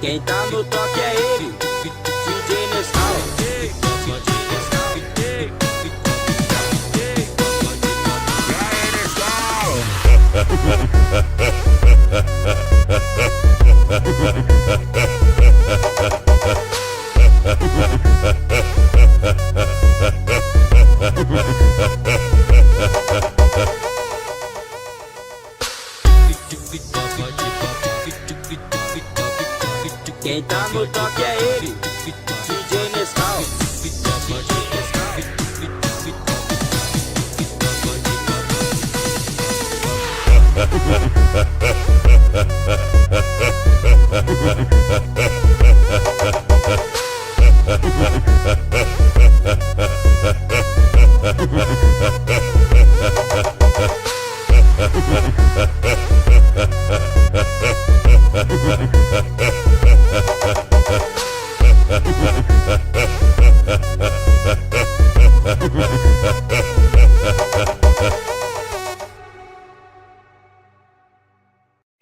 Quem tá no toque é ele, DJ Nescau. Quem tá no toque é ele, DJ Nescau.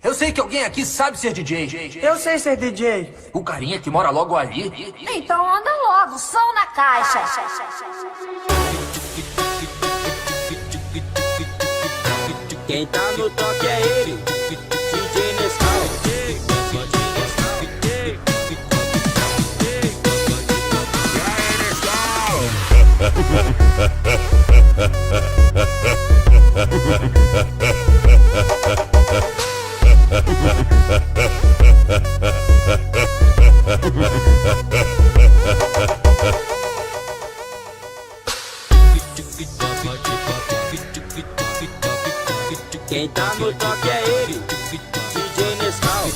Eu sei que alguém aqui sabe ser DJ. Eu sei ser DJ. O carinha que mora logo ali. Então anda logo, som na caixa. Quem tá no toque é ele, DJ Nescau. Quem tá no toque é ele, DJ Nescau.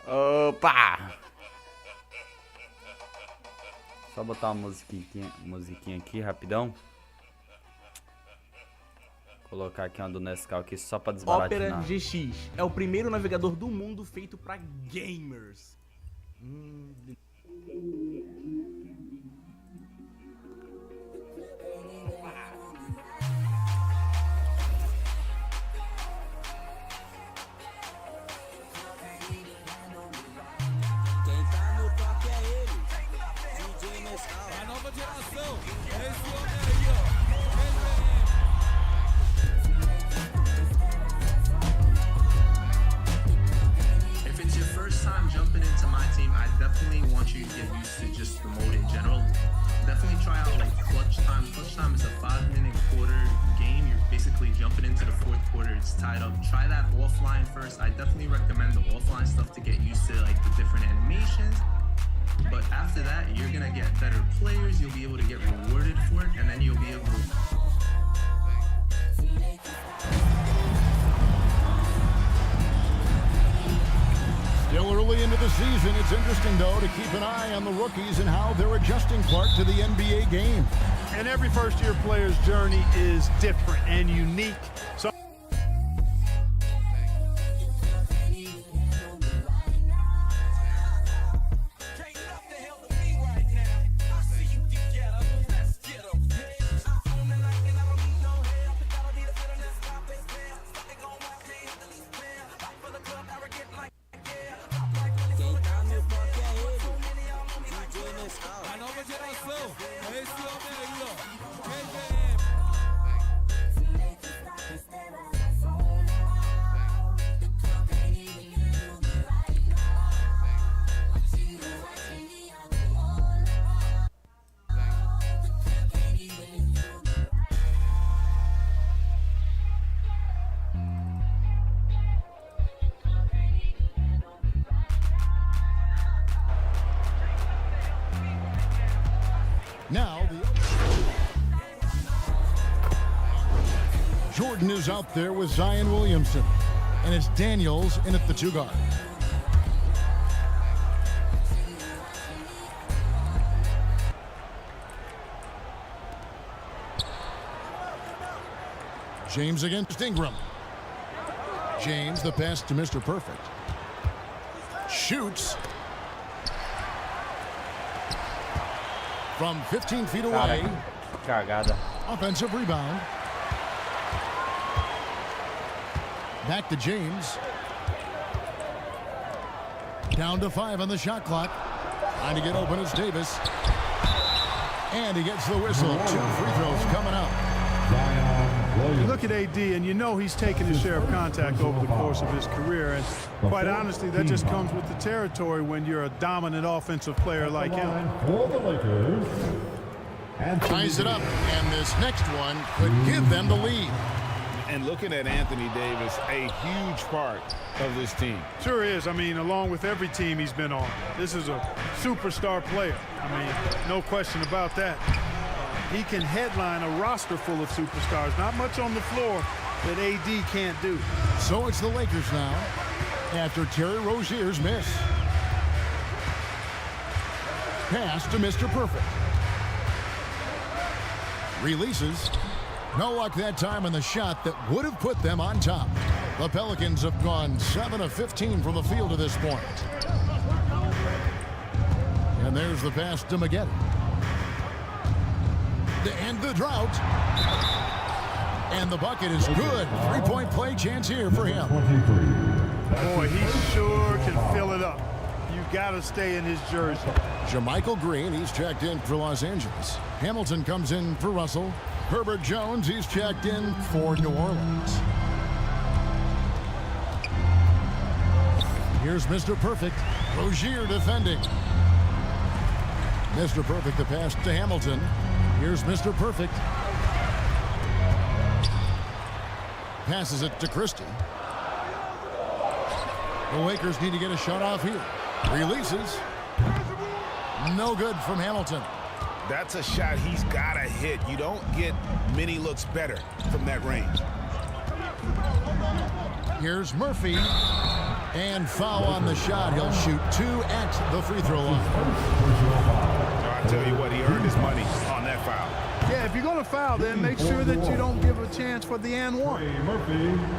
Opa! Só botar uma musiquinha aqui rapidão. Colocar aqui uma do Nescau aqui só pra desbaratinar. Opera GX é o primeiro navegador do mundo feito pra gamers. Quem tá no toque é ele, DJ Nescau. A nova geração, é esse homem aí, ó. If it's your first time jumping into my team, I definitely want you to get used to just the mode in general. Definitely try out like clutch time. Clutch time is a 5-minute quarter game. You're basically jumping into the fourth quarter. It's tied up. Try that offline first. I definitely recommend the offline stuff to get used to like the different animations. But after that, you're gonna get better players. You'll be able to get rewarded for it, and then you'll be able to. Still early into the season, it's interesting, though, to keep an eye on the rookies and how they're adjusting part to the NBA game. And every first-year player's journey is different and unique. So Now, Jordan is out there with Zion Williamson. And it's Daniels in at the 2 guard. James against Ingram. James, the pass to Mr. Perfect. Shoots. From 15 feet away. Cagada. Offensive rebound. Back to James. Down to 5 on the shot clock. Trying to get open is Davis. And he gets the whistle. 2 free throws coming up. You look at AD, and you know he's taken his share of contact over the course of his career. And quite honestly, that just comes with the territory when you're a dominant offensive player like him. Ties it up, and this next one could give them the lead. And looking at Anthony Davis, a huge part of this team. Sure is. I mean, along with every team he's been on, this is a superstar player. I mean, no question about that. He can headline a roster full of superstars. Not much on the floor that AD can't do. So it's the Lakers now after Terry Rozier's miss. Pass to Mr. Perfect. Releases. No luck that time on the shot that would have put them on top. The Pelicans have gone 7 of 15 from the field to this point. And there's the pass to Maggette. To end the drought. And the bucket is good. 3-point play chance here for him. Boy, he sure can fill it up. You got to stay in his jersey. JaMychal Green, he's checked in for Los Angeles. Hamilton comes in for Russell. Herbert Jones, he's checked in for New Orleans. Here's Mr. Perfect. Rozier defending. Mr. Perfect, the pass to Hamilton. Here's Mr. Perfect. Passes it to Christie. The Lakers need to get a shot off here. Releases. No good from Hamilton. That's a shot he's got to hit. You don't get many looks better from that range. Here's Murphy. And foul on the shot. He'll shoot 2 at the free throw line. I tell you what, he earned his money on that foul. Yeah, if you're going to foul, then make sure that you don't give a chance for the and one.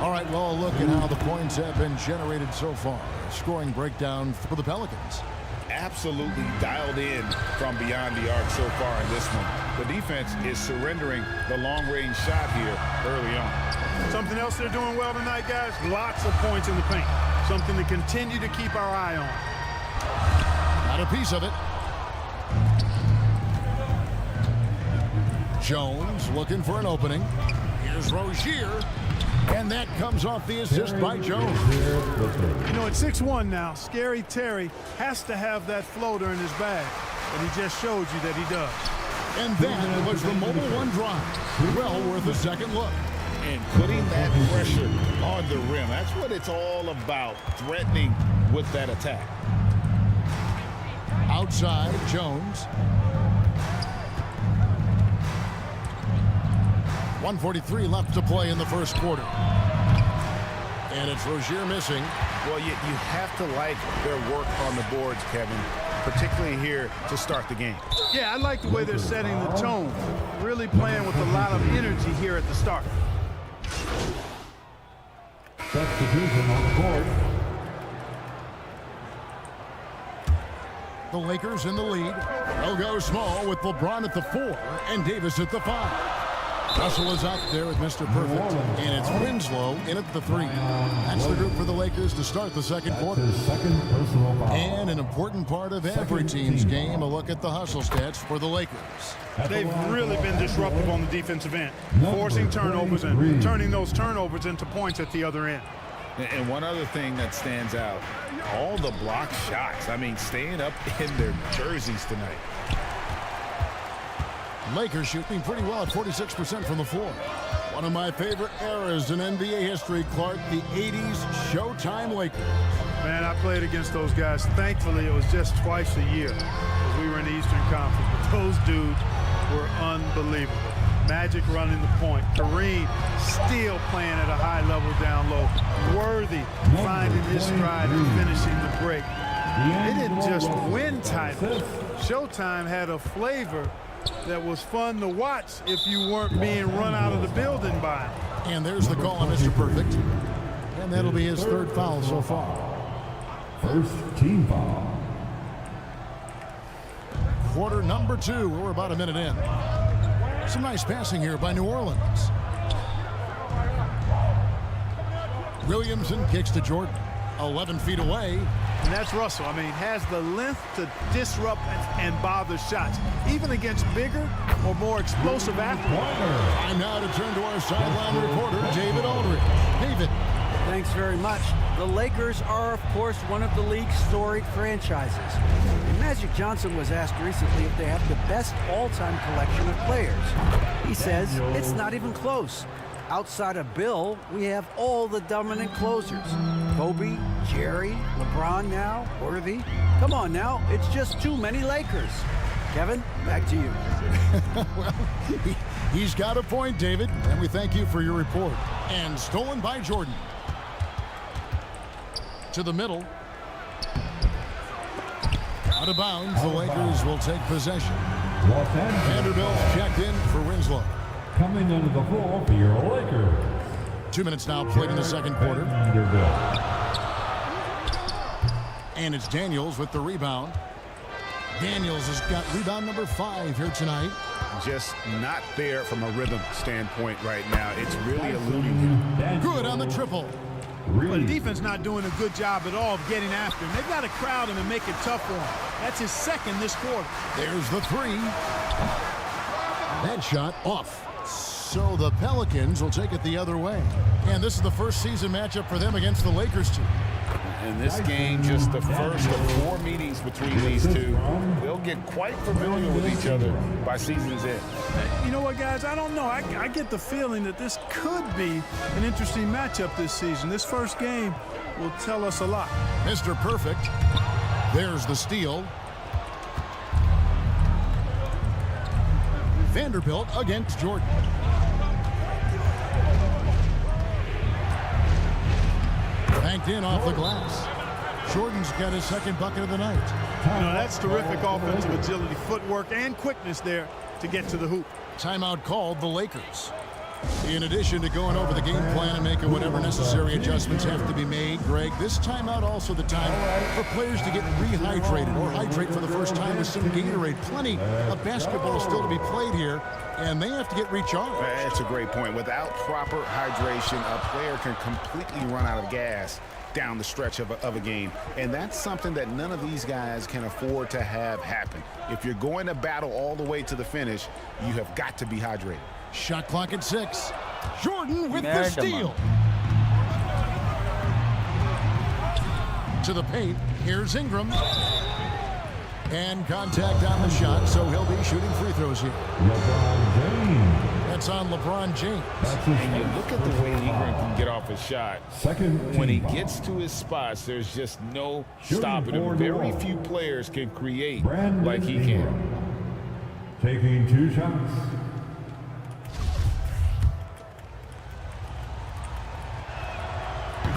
All right, well, look at how the points have been generated so far. Scoring breakdown for the Pelicans. Absolutely dialed in from beyond the arc so far in this one. The defense is surrendering the long-range shot here early on. Something else they're doing well tonight, guys, lots of points in the paint. Something to continue to keep our eye on. Got a piece of it. Jones looking for an opening. Here's Rozier. And that comes off the assist by Jones. You know, at 6'1" now, Scary Terry has to have that floater in his bag. And he just showed you that he does. And that was the Mobile One drive. Well worth a second look. And putting that pressure on the rim. That's what it's all about, threatening with that attack. Outside, Jones. 1:43 left to play in the first quarter. And it's Rozier missing. Well, you have to like their work on the boards, Kevin, particularly here to start the game. Yeah, I like the way they're setting the tone. Really playing with a lot of energy here at the start. Substitution on the board. The Lakers in the lead. They'll go small with LeBron at the 4 and Davis at the 5. Russell is out there with Mr. Perfect, and it's Winslow in at the 3. That's the group for the Lakers to start the second quarter. And an important part of every team's game, a look at the hustle stats for the Lakers. They've really been disruptive on the defensive end, forcing turnovers and turning those turnovers into points at the other end. And one other thing that stands out, all the block shots. I mean, staying up in their jerseys tonight. Lakers shooting pretty well at 46% from the floor. One of my favorite eras in NBA history, Clark, the 80s Showtime Lakers. Man, I played against those guys. Thankfully, it was just twice a year. because we were in the Eastern Conference, but those dudes were unbelievable. Magic running the point. Kareem still playing at a high level down low. Worthy finding his stride and finishing the break. They didn't just win titles. Showtime had a flavor that was fun to watch if you weren't being run out of the building by it. And there's the call on Mr. Perfect. And that'll be his third foul so far. First team foul. Quarter number 2. We're about a minute in. Some nice passing here by New Orleans. Williamson kicks to Jordan. 11 feet away. And that's Russell. I mean, has the length to disrupt and bother shots, even against bigger or more explosive athletes. Time now to turn to our sideline reporter, David Aldridge. David. Thanks very much. The Lakers are, of course, one of the league's storied franchises. And Magic Johnson was asked recently if they have the best all-time collection of players. He says it's not even close. Outside of Bill, we have all the dominant closers. Kobe, Jerry, LeBron now, Worthy. Come on now, it's just too many Lakers. Kevin, back to you. Well, he's got a point, David, and we thank you for your report. And stolen by Jordan. To the middle. Out of bounds, the Lakers will take possession. Vanderbilt checked in for Winslow. Coming into the floor for your Lakers. 2 minutes now played in the second quarter. And it's Daniels with the rebound. Daniels has got rebound number 5 here tonight. Just not there from a rhythm standpoint right now. It's really eluding him. Good on the triple. But the defense not doing a good job at all of getting after him. They've got to crowd him and make it tough for him. That's his second this quarter. There's the 3. That shot off. So the Pelicans will take it the other way. And this is the first season matchup for them against the Lakers team. And this game, just the first of 4 meetings between these two. They'll get quite familiar with each other by season's end. You know what, guys? I don't know. I get the feeling that this could be an interesting matchup this season. This first game will tell us a lot. Mr. Perfect. There's the steal. Vanderbilt against Jordan. Banked in off the glass. Jordan's got his second bucket of the night. You know, that's terrific offensive agility, footwork, and quickness there to get to the hoop. Timeout called the Lakers. In addition to going over the game plan and making whatever necessary adjustments have to be made, Greg, this timeout also the time for players to get rehydrated or hydrate for the first time with some Gatorade. Plenty of basketball still to be played here, and they have to get recharged. That's a great point. Without proper hydration, a player can completely run out of gas down the stretch of a game. And that's something that none of these guys can afford to have happen. If you're going to battle all the way to the finish, you have got to be hydrated. Shot clock at 6. Jordan with the steal. To the paint. Here's Ingram. And contact on the shot, so he'll be shooting free throws here. LeBron James. That's on LeBron James. And you look at the way Ingram can get off a shot. Second when he team gets to his spots, there's just no Shooting stopping him. forward Very ball. few players can create Brandon like he Ingram. can. Taking 2 shots.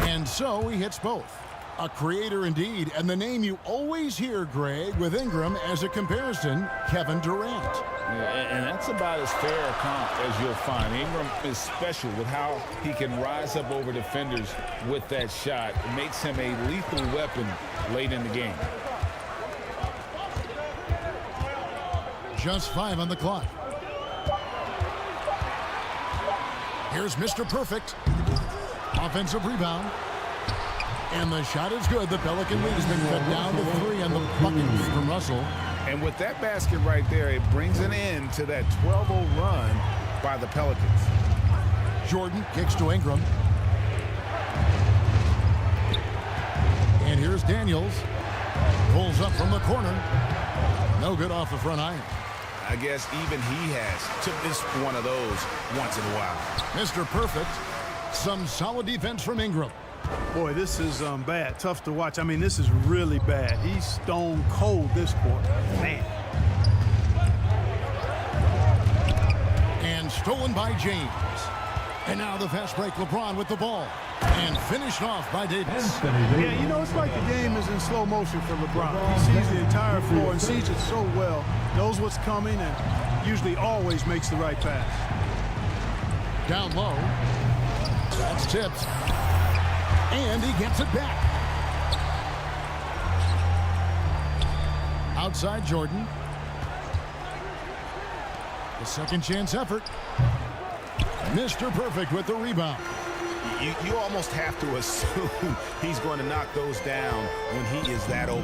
And so he hits both. A creator indeed, and the name you always hear, Greg, with Ingram as a comparison, Kevin Durant. And that's about as fair a comp as you'll find. Ingram is special with how he can rise up over defenders with that shot. It makes him a lethal weapon late in the game. Just 5 on the clock. Here's Mr. Perfect. Offensive rebound. And the shot is good. The Pelican lead has been cut down to 3 on the bucket from Russell. And with that basket right there, it brings an end to that 12-0 run by the Pelicans. Jordan kicks to Ingram. And here's Daniels. Pulls up from the corner. No good off the front iron. I guess even he has to miss one of those once in a while. Mr. Perfect. Some solid defense from Ingram. Boy, this is bad. Tough to watch. I mean, this is really bad. He's stone cold this quarter. Man. And stolen by James. And now the fast break, LeBron with the ball. And finished off by Davis. Yeah, you know, it's like the game is in slow motion for LeBron. He sees the entire floor and sees it so well, knows what's coming, and usually always makes the right pass. Down low. That's tipped. And he gets it back. Outside Jordan. The second chance effort. Mr. Perfect with the rebound. You almost have to assume he's going to knock those down when he is that open.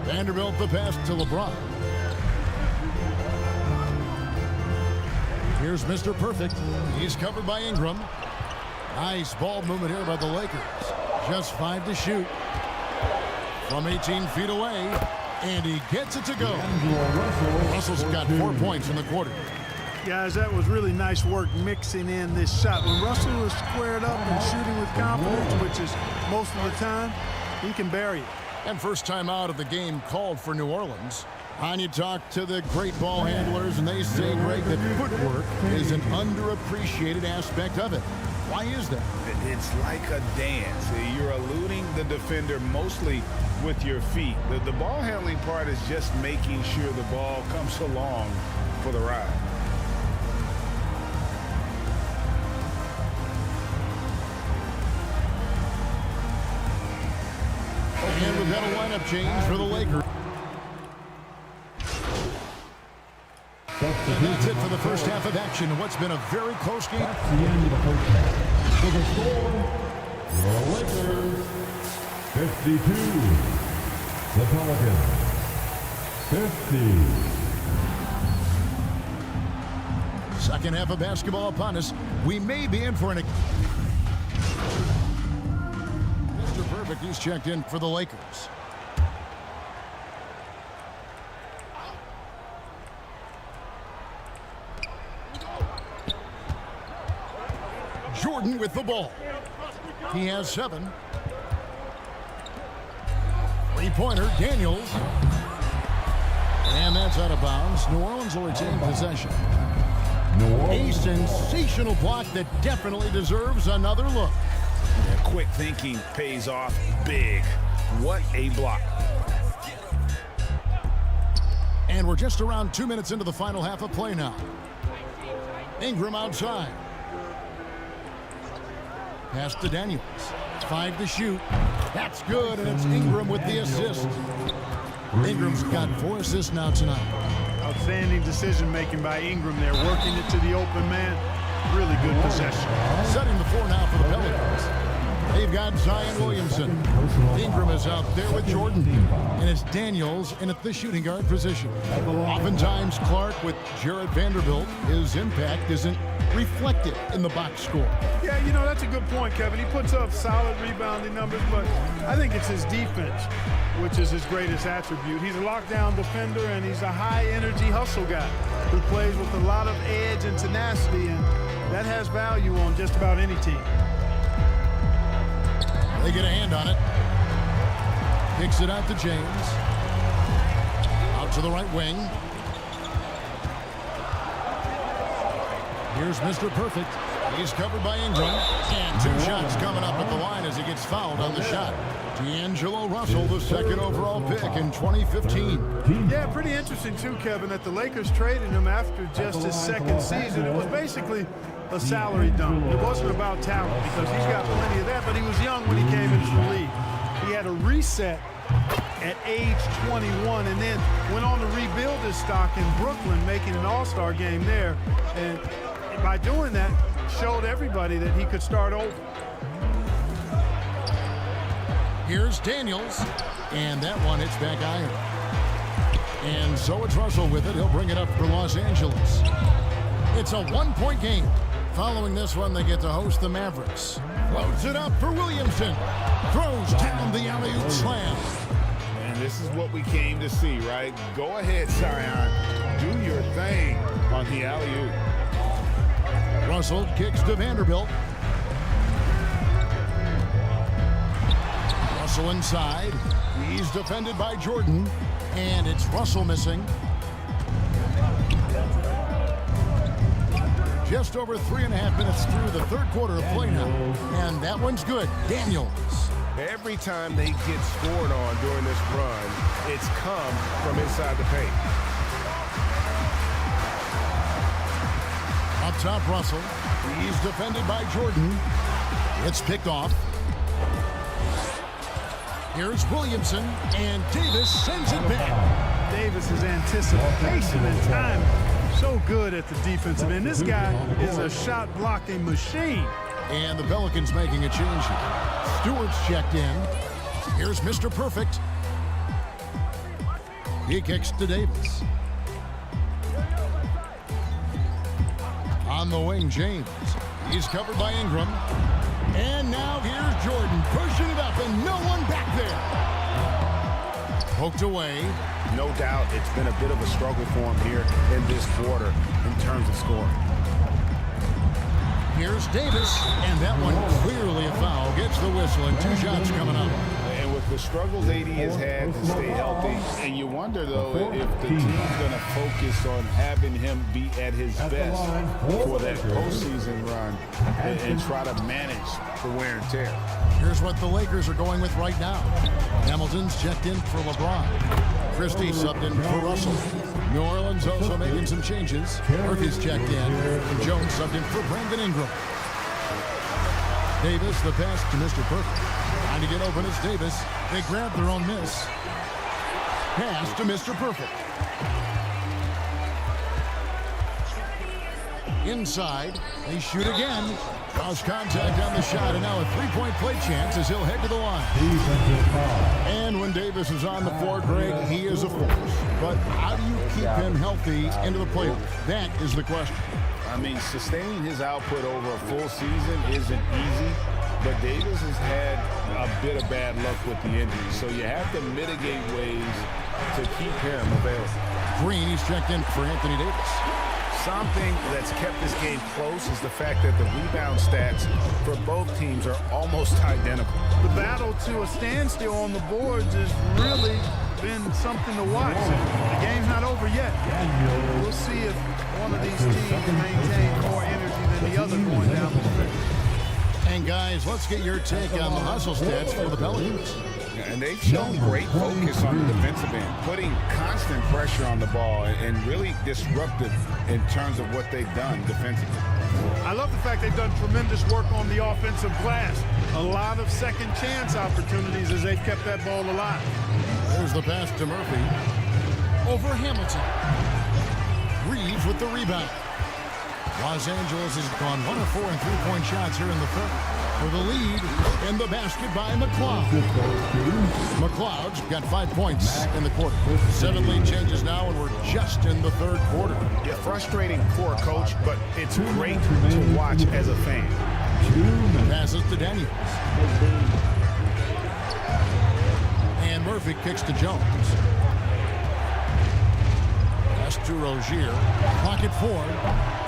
Vanderbilt the pass to LeBron. Here's Mr. Perfect. He's covered by Ingram. Nice ball movement here by the Lakers. Just 5 to shoot. From 18 feet away. And he gets it to go. Russell's got 4 points in the quarter. Guys, that was really nice work mixing in this shot. When Russell was squared up and shooting with confidence, which is most of the time, he can bury it. And first time out of the game called for New Orleans. And you talk to the great ball handlers, and they say, Greg, that footwork is an underappreciated aspect of it. Why is that? It's like a dance. You're eluding the defender mostly with your feet. The ball handling part is just making sure the ball comes along for the ride. And we've got a lineup change for the Lakers. And that's it for the first half of action. What's been a very close game. That's the end of the first half. For the score, the Lakers 52. The Pelicans 50. Second half of basketball upon us. We may be in for an... Mr. Perfect, he's checked in for the Lakers. Jordan with the ball. He has 7. Three-pointer, Daniels. And that's out of bounds. New Orleans will retain possession. A sensational block that definitely deserves another look. Yeah, quick thinking pays off big. What a block. And we're just around 2 minutes into the final half of play now. Ingram outside. Pass to Daniels. 5 to shoot. That's good, and it's Ingram with the assist. Ingram's got 4 assists now tonight. Outstanding decision-making by Ingram there, working it to the open man. Really good possession. Setting the floor now for the Pelicans. They've got Zion Williamson. Ingram is out there with Jordan. And it's Daniels in at the shooting guard position. Oftentimes, Clark with Jarrett Vanderbilt, his impact isn't reflected in the box score. Yeah, you know, that's a good point, Kevin. He puts up solid rebounding numbers, but I think it's his defense, which is his greatest attribute. He's a lockdown defender, and he's a high-energy hustle guy who plays with a lot of edge and tenacity, and that has value on just about any team. They get a hand on it. Kicks it out to James. Out to the right wing. Here's Mr. Perfect. He's covered by Ingram. And 2 shots coming up at the line as he gets fouled on the shot. D'Angelo Russell, the second overall pick in 2015. Yeah, pretty interesting too, Kevin, that the Lakers traded him after just his second season. It was basically a salary dump. It wasn't about talent because he's got plenty of that, but he was young when he came into the league. He had a reset at age 21 and then went on to rebuild his stock in Brooklyn, making an all-star game there. And by doing that, showed everybody that he could start over. Here's Daniels, and that one hits back iron. And so it's Russell with it. He'll bring it up for Los Angeles. It's a 1-point game. Following this one, they get to host the Mavericks. Floats it up for Williamson. Throws down the alley-oop slam. And this is what we came to see, right? Go ahead, Zion. Do your thing on the alley-oop. Russell kicks to Vanderbilt. Russell inside. He's defended by Jordan. And it's Russell missing. Just over 3.5 minutes through the third quarter of play now. And that one's good. Daniels. Every time they get scored on during this run, it's come from inside the paint. Up top, Russell. He's defended by Jordan. It's picked off. Here's Williamson, and Davis sends it back. Davis's anticipation and time, so good at the defensive end. This guy is a shot blocking machine. And the Pelicans making a change here. Stewart's checked in. Here's Mr. Perfect. He kicks to Davis. On the wing, James. He's covered by Ingram. And now here's Jordan pushing it up, and no one back there. Poked away. No doubt it's been a bit of a struggle for him here in this quarter in terms of scoring. Here's Davis, and that one clearly a foul. Gets the whistle, and 2 shots coming up. And with the struggles AD has had to stay healthy, and you wonder, though, if the team's going to focus on having him be at his best for that postseason run and try to manage the wear and tear. Here's what the Lakers are going with right now. Hamilton's checked in for LeBron. Christie subbed in for Russell. New Orleans also making some changes. Murphy's checked in, and Jones subbed in for Brandon Ingram. Davis, the pass to Mr. Perfect. Trying to get open is Davis. They grab their own miss. Pass to Mr. Perfect. Inside, they shoot again. Draws contact on the shot, and now a three-point play chance as he'll head to the line. And when Davis is on the floor, Greg, he is a force. But how do you keep him healthy into the playoffs? That is the question. I mean, sustaining his output over a full season isn't easy, but Davis has had a bit of bad luck with the injury, so you have to mitigate ways to keep him available. Green, he's checked in for Anthony Davis. Something that's kept this game close is the fact that the rebound stats for both teams are almost identical. The battle to a standstill on the boards has really been something to watch. The game's not over yet. We'll see if one of these teams maintain more energy than the other going down the stretch. And guys, let's get your take on the hustle stats for the Pelicans. And they've shown great focus on the defensive end, putting constant pressure on the ball and really disruptive in terms of what they've done defensively. I love the fact they've done tremendous work on the offensive glass. A lot of second chance opportunities as they've kept that ball alive. There's the pass to Murphy. Over Hamilton. Reeves with the rebound. Los Angeles has gone 1 of 4 in three-point shots here in the third. For the lead in the basket by McLeod. McLeod's got 5 points in the quarter. 7 lead changes now, and we're just in the third quarter. Yeah, frustrating for a coach, but it's great to watch as a fan. Passes to Daniels. And Murphy kicks to Jones. Pass to Rozier. Clock at 4.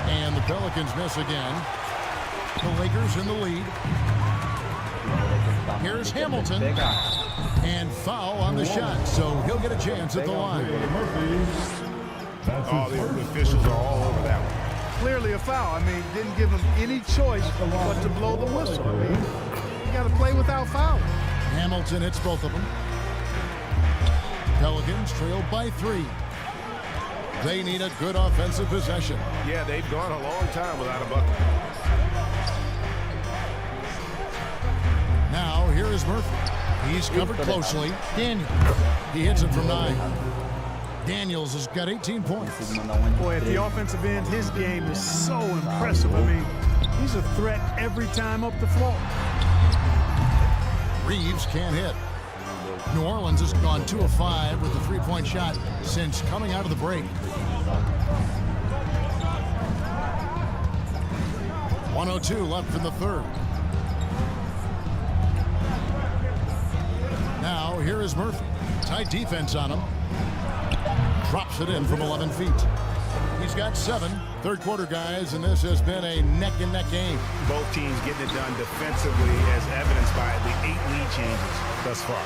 And the Pelicans miss again. The Lakers in the lead. Here's Hamilton. And foul on the shot, so he'll get a chance at the line. Oh, the officials are all over that one. Clearly a foul. I mean, didn't give him any choice but to blow the whistle. I mean, you got to play without fouling. Hamilton hits both of them. Pelicans trailed by 3. They need a good offensive possession. Yeah, they've gone a long time without a bucket. Now, here is Murphy. He's covered closely. Daniels. He hits it from 9. Daniels has got 18 points. Boy, at the offensive end, his game is so impressive. I mean, he's a threat every time up the floor. Reeves can't hit. New Orleans has gone 2 of 5 with a three-point shot since coming out of the break. 1:02 left in the third. Now, here is Murphy. Tight defense on him. Drops it in from 11 feet. He's He's got 7. Third quarter, guys, and this has been a neck-and-neck game. Both teams getting it done defensively, as evidenced by the 8 lead changes thus far.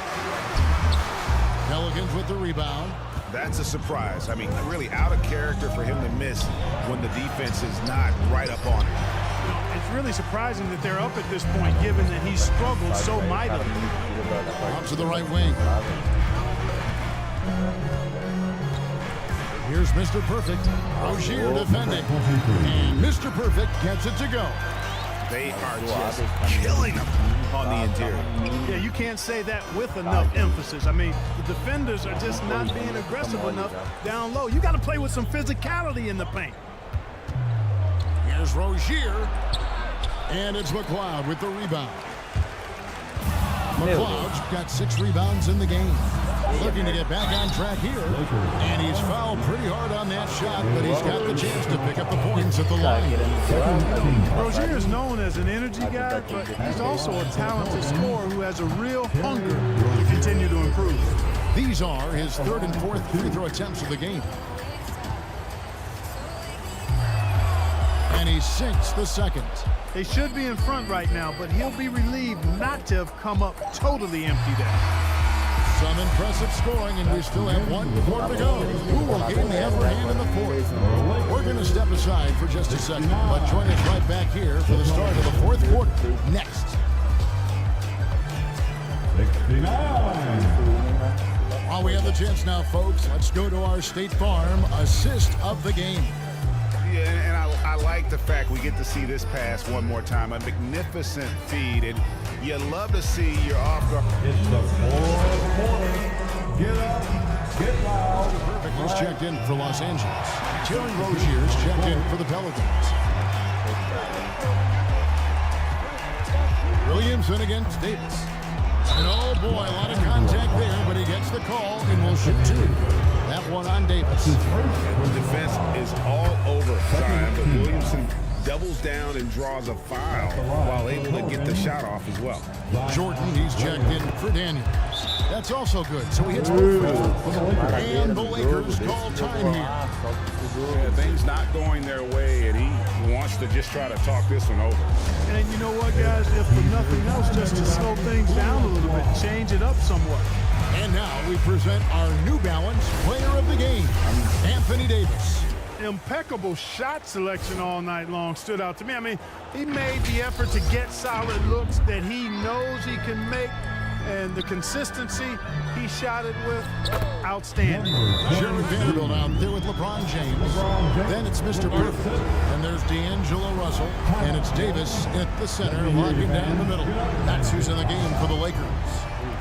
Pelicans with the rebound. That's a surprise. I mean, really out of character for him to miss when the defense is not right up on him. It's really surprising that they're up at this point, given that he struggled so mightily. Out to the right wing. Here's Mr. Perfect. Rozier defending. And Mr. Perfect gets it to go. They are just killing him on the interior. Yeah, you can't say that with enough emphasis. I mean, the defenders are just not being aggressive enough down low. You got to play with some physicality in the paint. Here's Rozier. And it's McLeod with the rebound. McLeod's got 6 rebounds in the game. Looking to get back on track here. And he's fouled pretty hard on that shot, but he's got the chance to pick up the points at the line. Rozier is known as an energy guy, but he's also a talented scorer who has a real hunger to continue to improve. These are his 3rd and 4th free throw attempts of the game. And he sinks the second. They should be in front right now, but he'll be relieved not to have come up totally empty there. Some impressive scoring, and we still have 1 quarter to go. Who will gain the upper hand in the 4th? We're going to step aside for just a second, but join us right back here for the start of the 4th quarter next. 69. While we have the chance now, folks, let's go to our State Farm assist of the game. Yeah, and I like the fact we get to see this pass one more time. A magnificent feed, and you love to see your off-guard. It's the 4th quarter. Get up, get loud. Perfect was checked in for Los Angeles. Terry Rozier's checked in for the Pelicans. Williamson against Davis. And oh boy, a lot of contact there, but he gets the call and will shoot 2. That one on Davis. And the defense is all over Zion, but Williamson doubles down and draws a foul while able to get the shot off as well. Jordan, he's checked in for Daniels. That's also good, so he hits both free throws. And the Lakers call time here. Yeah, things not going their way, and he wants to just try to talk this one over. And you know what, guys? If for nothing else, just to slow things down a little bit, change it up somewhat. And now we present our New Balance player of the game, Anthony Davis. Impeccable shot selection all night long stood out to me. I mean, he made the effort to get solid looks that he knows he can make, and the consistency he shot it with, outstanding. Jared Vanderbilt out there with LeBron James. Then it's Mr. Perfect. And there's D'Angelo Russell. And it's Davis at the center, locking down the middle. That's who's in the game for the Lakers.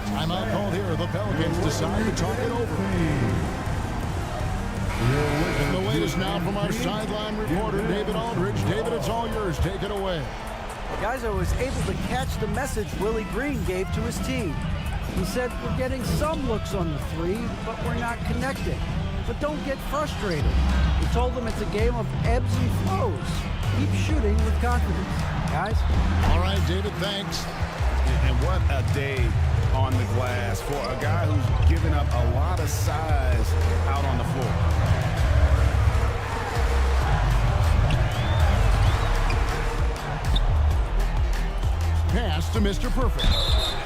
Timeout called here. The Pelicans decide to talk it over. And the latest now from our sideline reporter, David Aldridge. David, it's all yours. Take it away. Guys, I was able to catch the message Willie Green gave to his team. He said, we're getting some looks on the 3, but we're not connecting. But don't get frustrated. He told them it's a game of ebbs and flows. Keep shooting with confidence, guys. All right, David, thanks. And what a day on the glass for a guy who's given up a lot of size out on the floor. Pass to Mr. Perfect.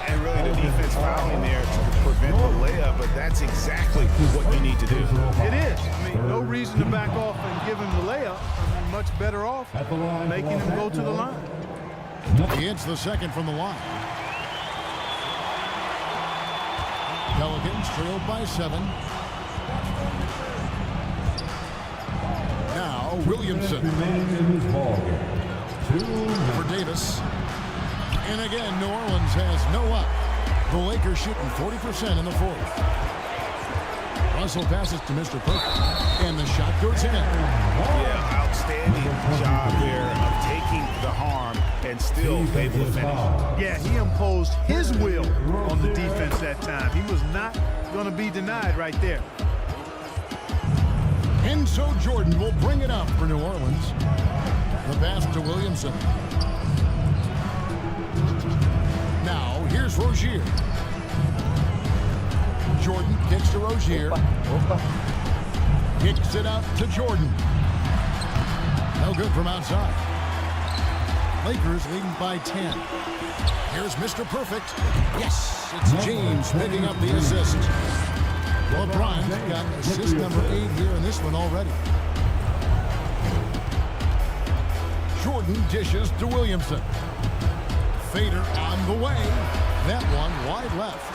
And really the defense fouling there to prevent the layup, but that's exactly what you need to do. It is. I mean, no reason to back off and give him the layup. I mean, much better off making him go to the line. He hits the second from the line. Pelicans trailed by 7. Now Williamson for Davis. And again, New Orleans has no up. The Lakers shooting 40% in the 4th. Russell passes to Mr. Perfect. And the shot goes in. Yeah, outstanding job there of taking the harm and still able to finish. Yeah, he imposed his will on the defense that time. He was not going to be denied right there. And so Jordan will bring it up for New Orleans. The pass to Williamson. Now, here's Rozier. Jordan kicks to Rozier. Kicks it out to Jordan. No good from outside. Lakers leading by 10. Here's Mr. Perfect. Yes, it's James picking up the assist. LeBron's got assist number 8 here in this one already. Jordan dishes to Williamson. Fader on the way. That one wide left.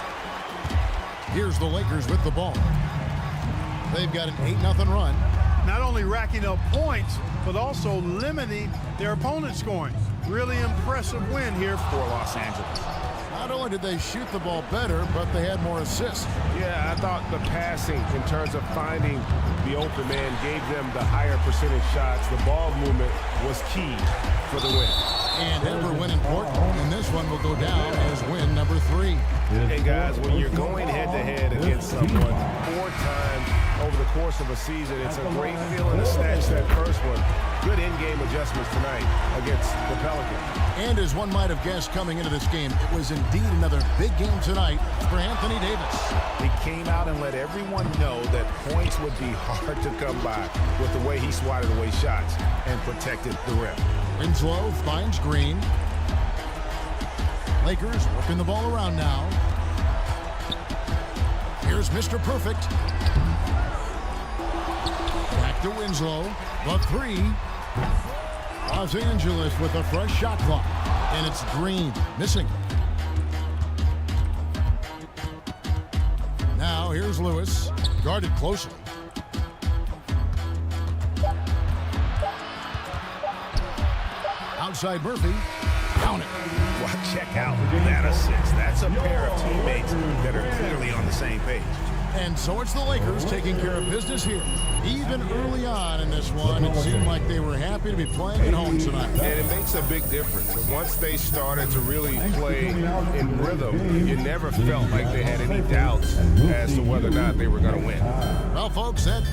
Here's the Lakers with the ball. They've got an 8-0 run. Not only racking up points, but also limiting their opponent's scoring. Really impressive win here for Los Angeles. Not only did they shoot the ball better, but they had more assists. Yeah, I thought the passing in terms of finding the open man gave them the higher percentage shots. The ball movement was key for the win. And ever win important, and this one will go down as win number 3. And guys, when you're going head-to-head against someone 4 times over the course of a season, it's a great feeling to snatch that first one. Good in-game adjustments tonight against the Pelicans. And as one might have guessed coming into this game, it was indeed another big game tonight for Anthony Davis. He came out and let everyone know that points would be hard to come by with the way he swatted away shots and protected the rim. Winslow finds Green. Lakers working the ball around now. Here's Mr. Perfect. Back to Winslow. The 3. Los Angeles with a fresh shot clock. And it's Green missing. Now here's Lewis. Guarded closely. Outside Murphy. Down it. Well, check out that assist. That's a pair of teammates that are clearly on the same page. And so it's the Lakers taking care of business here. Even early on in this one, it seemed like they were happy to be playing at home tonight. And it makes a big difference. Once they started to really play in rhythm, you never felt like they had any doubts as to whether or not they were going to win. Well, folks, that...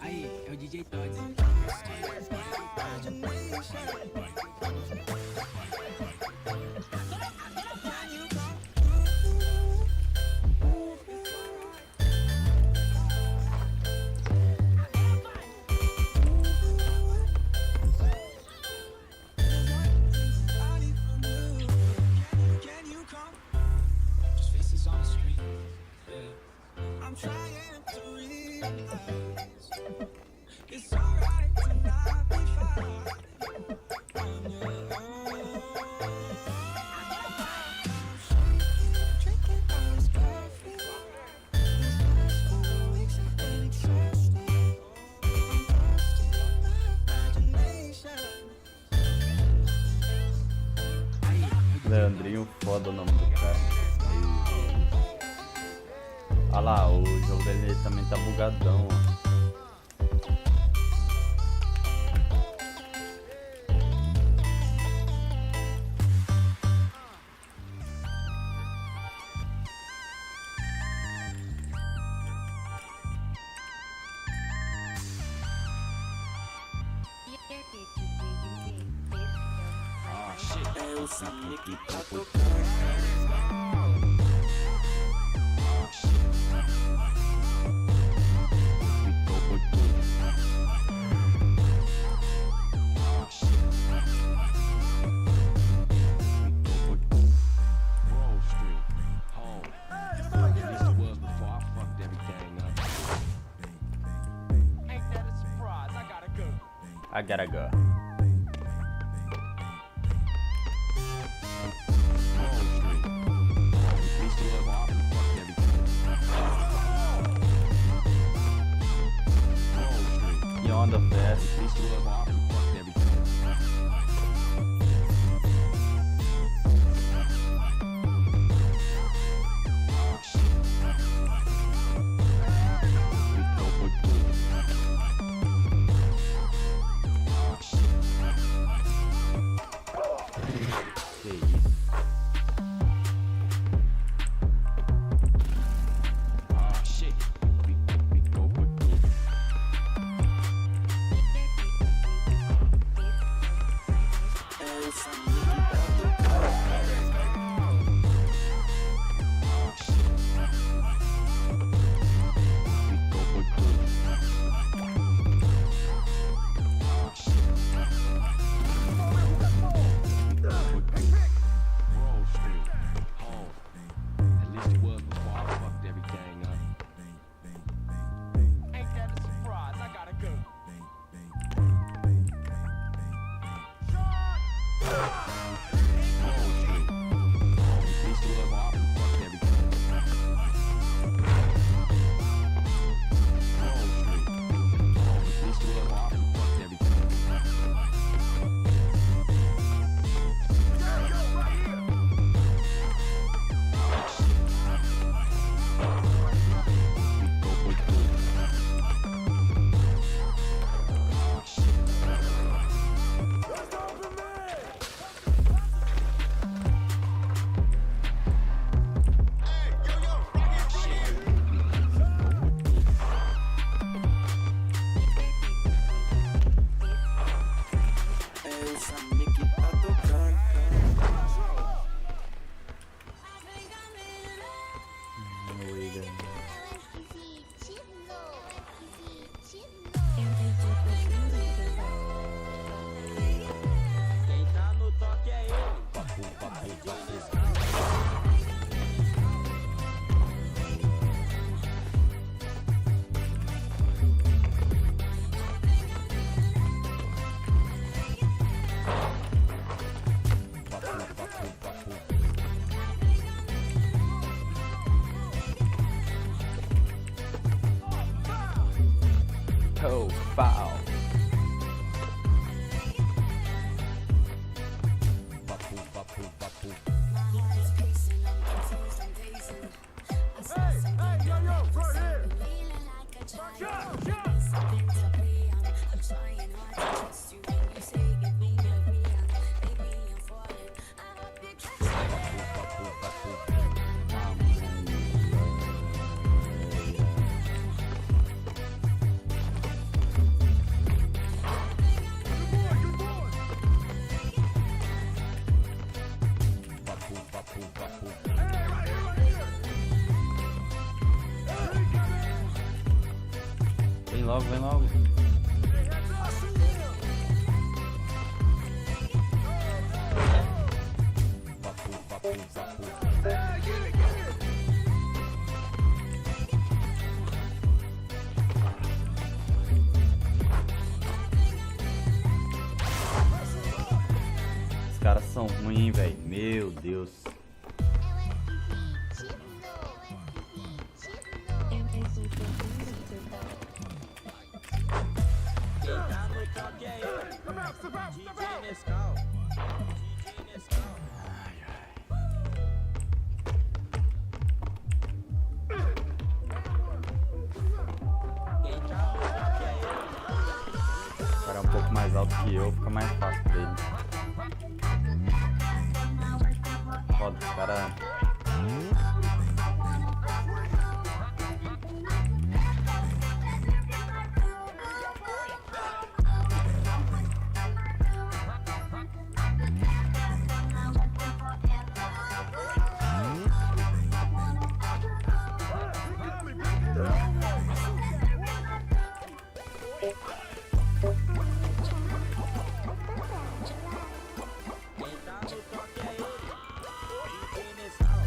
Aí, é o DJ Todd. Leandrinho, foda o nome do cara. Olha lá, o jogo dele também tá bugadão, ó. I gotta go. You on the fast. Quem tá no toque é ele. Oh, foul. Vem logo, vem logo. Os caras são ruins, velho. Meu Deus. Quem tá no toque é ele. DJ Nescau. DJ Nescau. Quem tá no toque é ele. O cara é um pouco mais alto que eu, fica mais fácil pra ele. Foda, os caras. Quem tá no toque é ele. DJ Nescau.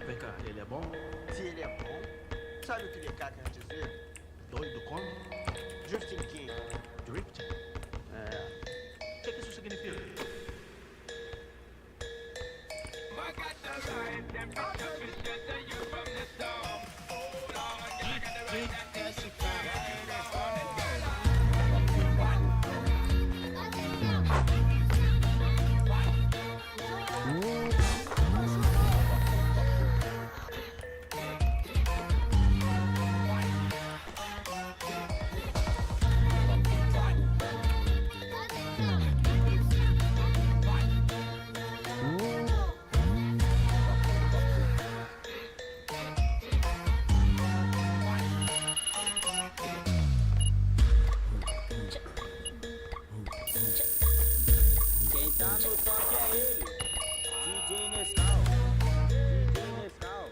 PK, ele é bom? Se ele é bom, sabe o que DK quer dizer? Doido como? Drifting King. Drifting? O que isso significa? Quem tá no toque é ele, DJ Nescau, DJ Nescau.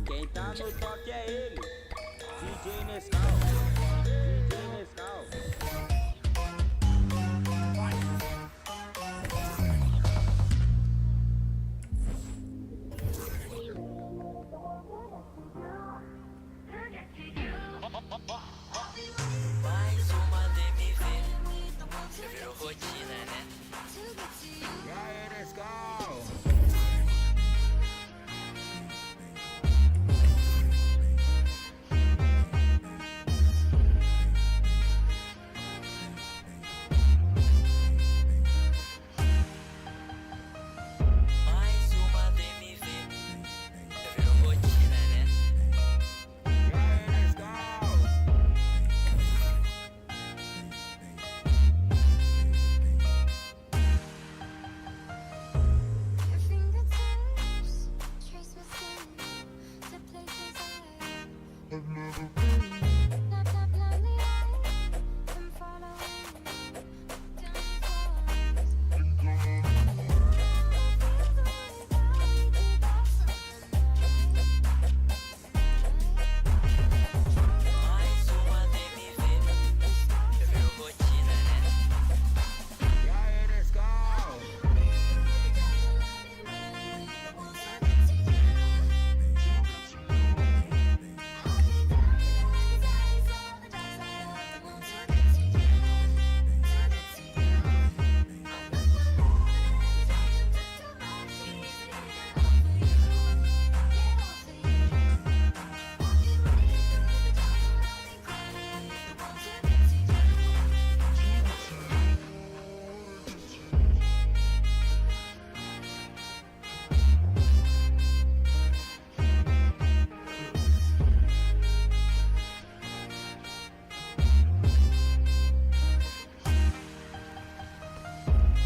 Quem tá no toque é ele, DJ Nescau, DJ Nescau. Mais uma DMV, já virou rotina, né? E aí, Nescau? Mais uma DMV, já virou rotina, né? E aí, Nescau? Mais uma DMV, já virou rotina, né? E aí, Nescau?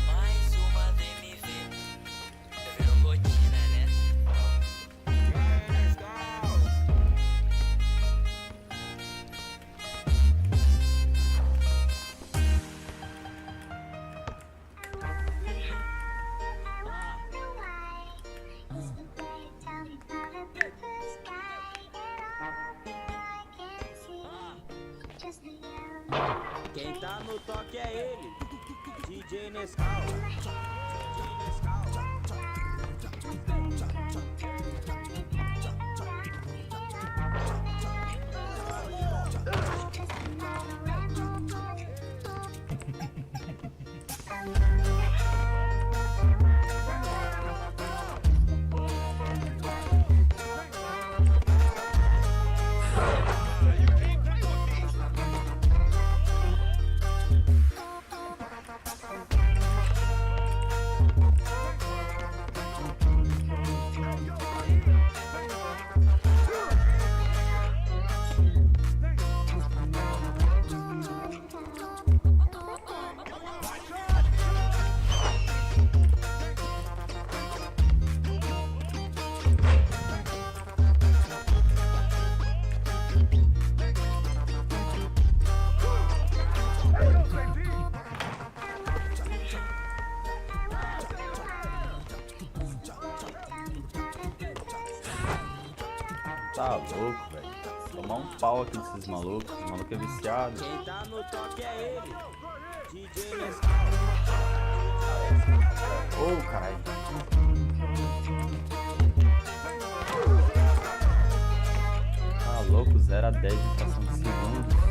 Mais uma DMV, já virou rotina, né? E aí, Nescau? Quem tá no toque é ele, DJ Nescau, DJ Nescau. Tá louco, velho. Tomar um pau aqui desses malucos. O maluco é viciado. Quem tá no toque é ele, DJ Nescau. Ô, caralho. Tá louco, 0 a 10 em fração de segundo.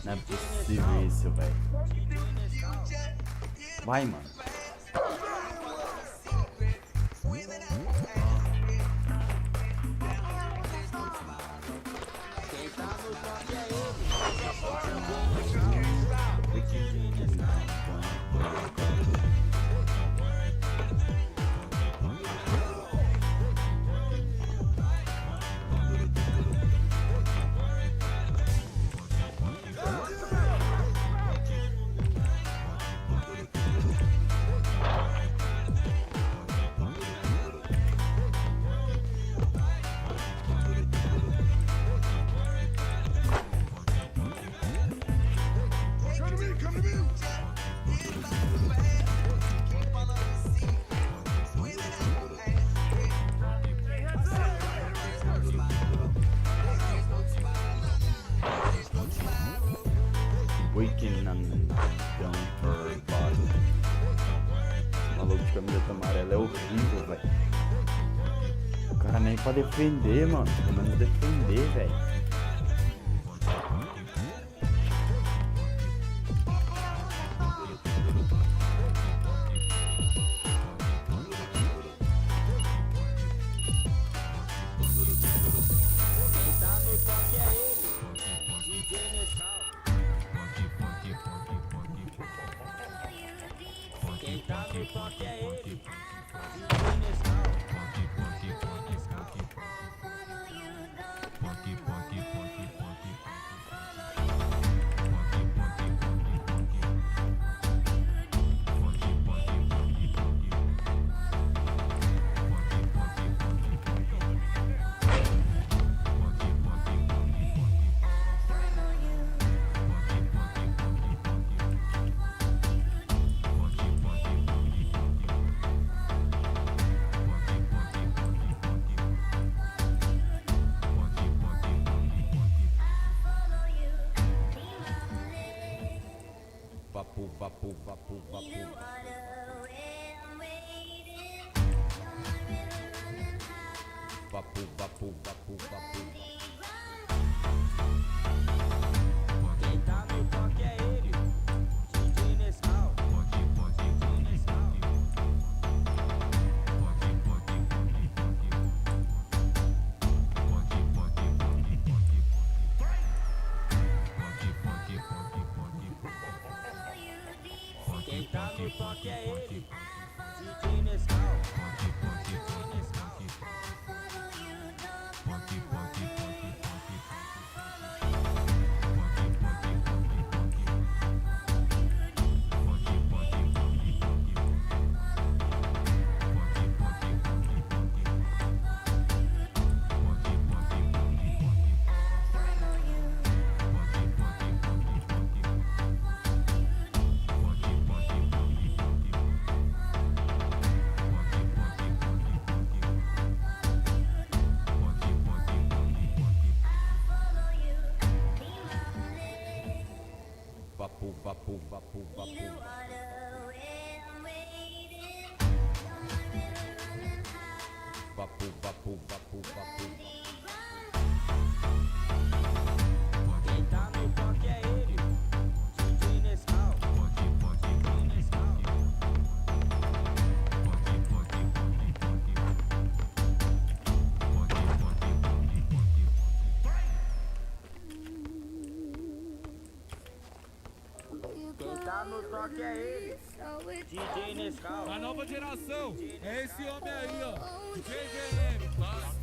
Não é possível isso, velho. Vai, mano. Weekend on Jumper Body. O maluco de camiseta amarela é horrível, velho. O cara nem pra defender, mano. Pelo menos defender, velho. Quem tá no toque é ele, DJ Nescau. Quem tá no toque é ele, DJ Nescau. Papo, papo, papo, papo. Quem tá no toque é ele, DJ Nescau. Quem tá no toque é ele, DJ Nescau. A nova geração é esse homem aí, ó. GGM, vai.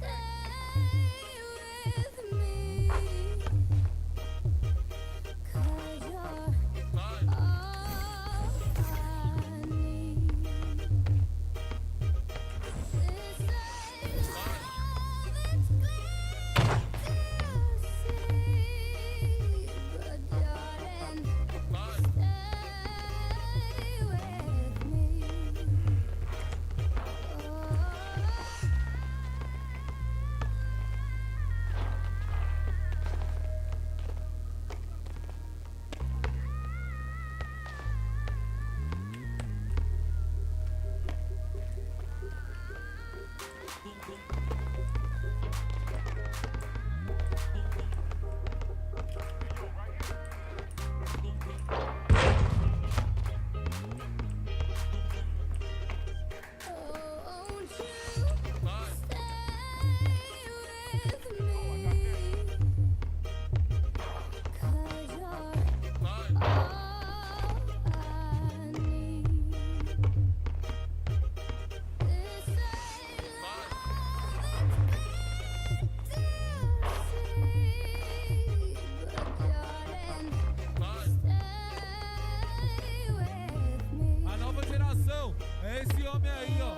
É esse homem aí, ó.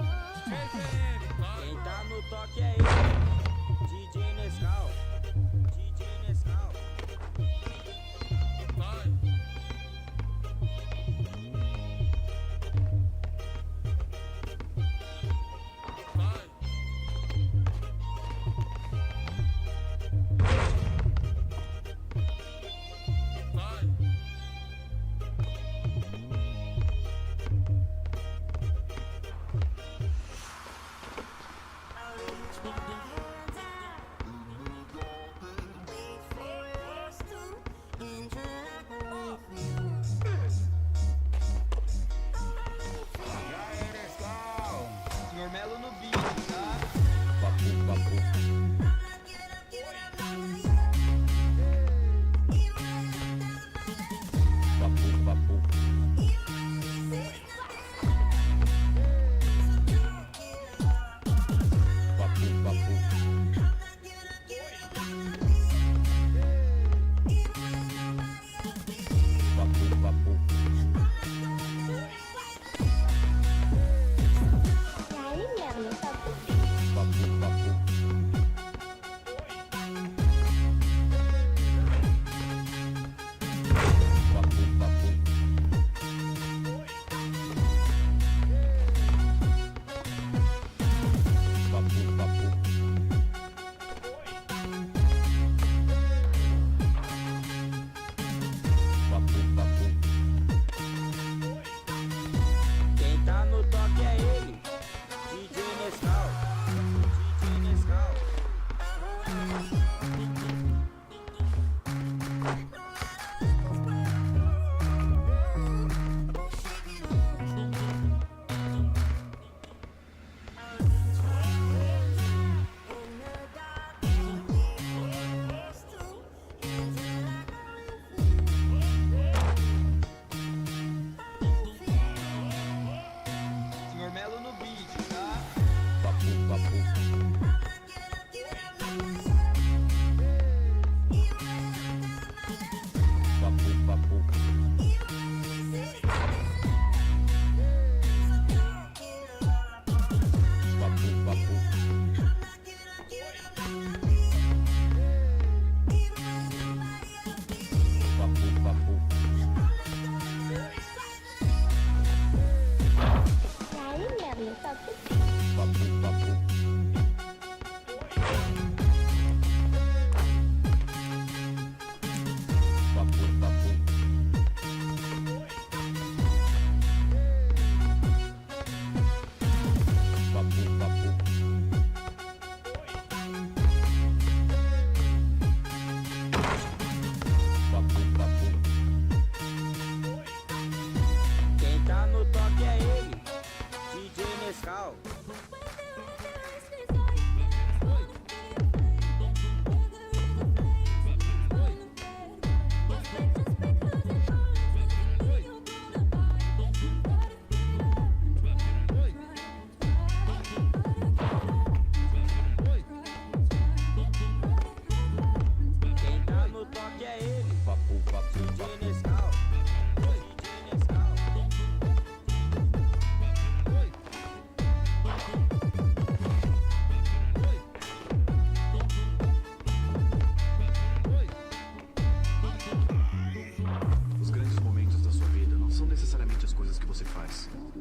GGM. Quem tá no toque é ele, DJ Nescau. DJ Nescau. Vai. Vai. Vai. Senhor Melo no beat, tá? Papo, papo. Papo, papo. Papo, papo. Papo, papo. Papo, papo.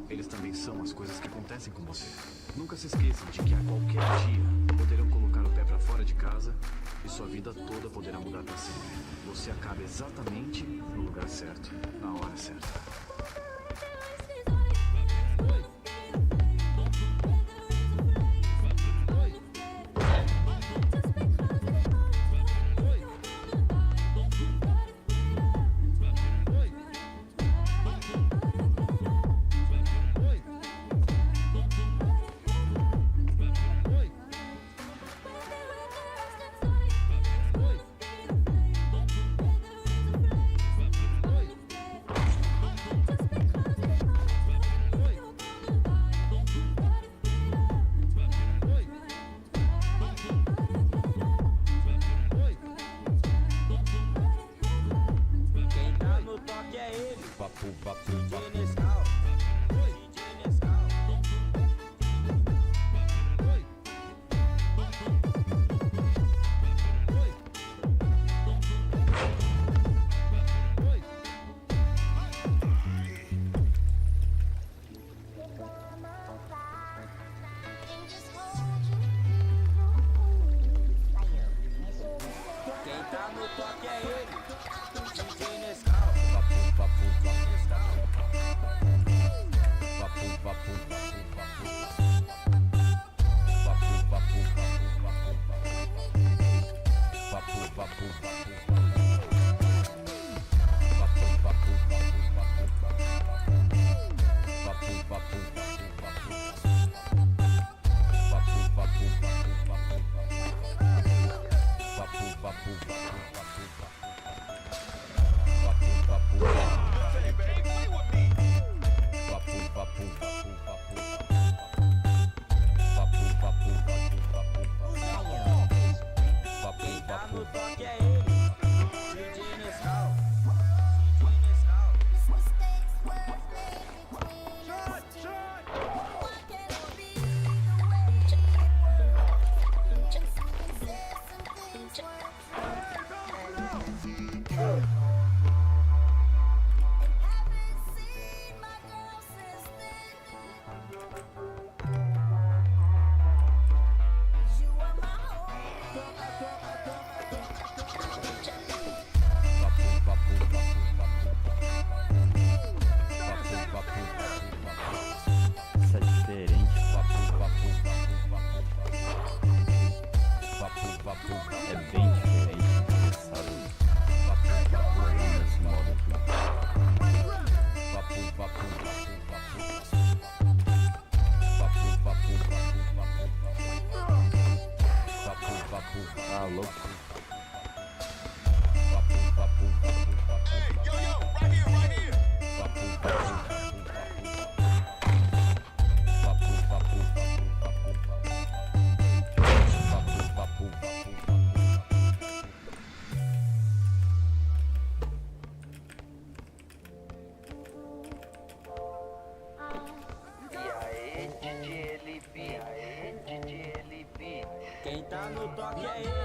Eles também são as coisas que acontecem com você. Nunca se esqueça de que a qualquer dia poderão colocar o pé pra fora de casa e sua vida toda poderá mudar pra sempre. Você acaba exatamente no lugar certo, na hora certa. Quem tá no toque é ele.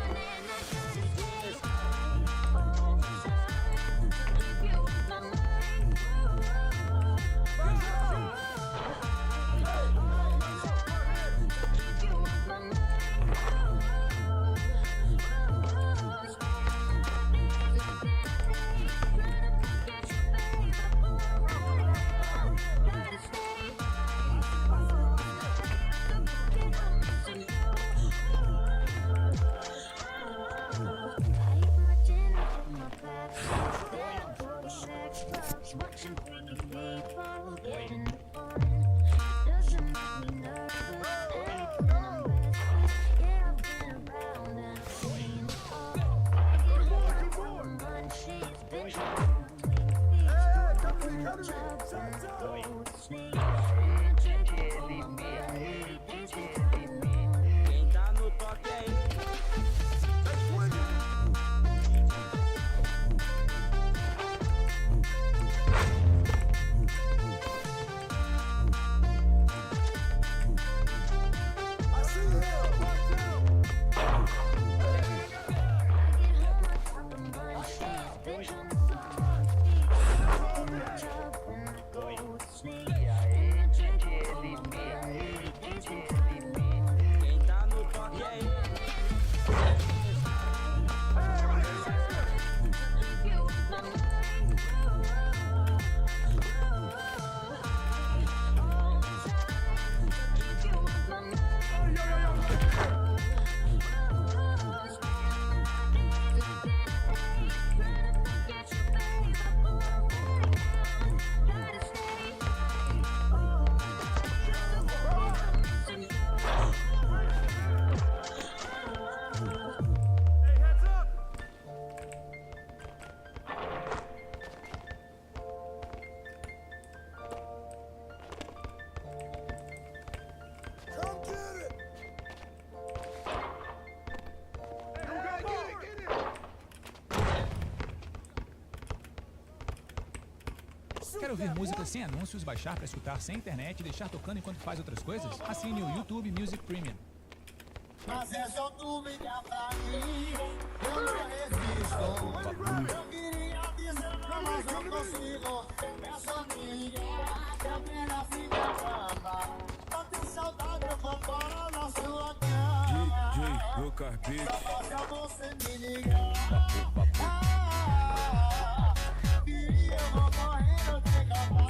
Quem tá no toque é ele. Quer ouvir música sem anúncios, baixar para escutar sem internet e deixar tocando enquanto faz outras coisas? Assine o YouTube Music Premium. Mas é só tu ligar pra mim, eu não resisto. Eu queria dizer pra mas não consigo. É só me ligar, que a pena fica brava. Só tem saudade, eu vou para na sua cama. DJ do carpete. Só pra você me ligar. Queria, eu vou correndo de capaz.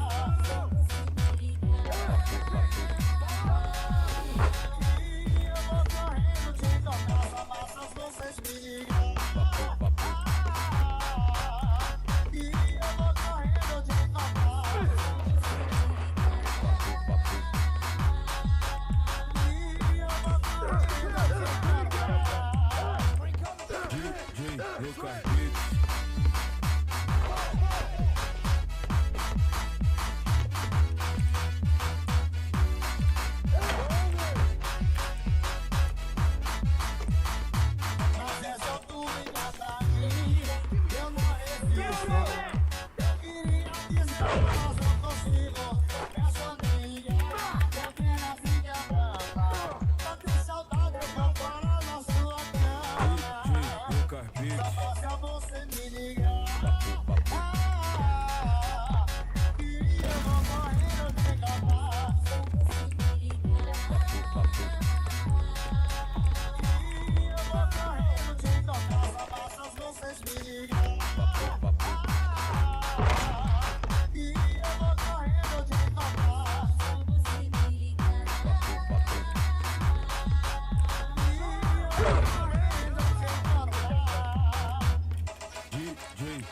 Vocês me ligam. E eu vou correndo de capaz. E eu vou correndo de capaz. DJ do carpete.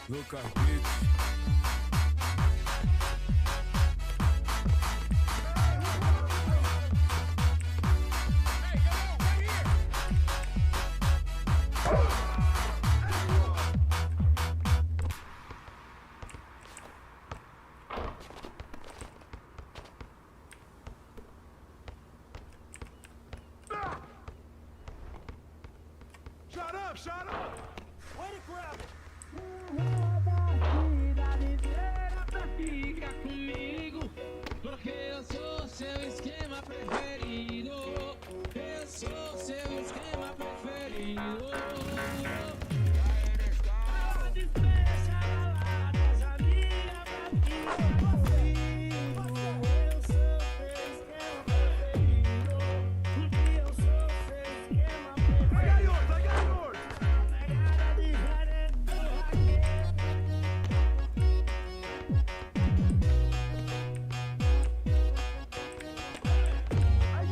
Do carpete. Shut up, shut up! Way to grab it! Fica comigo, porque eu sou seu esquema preferido. Eu sou seu esquema preferido. I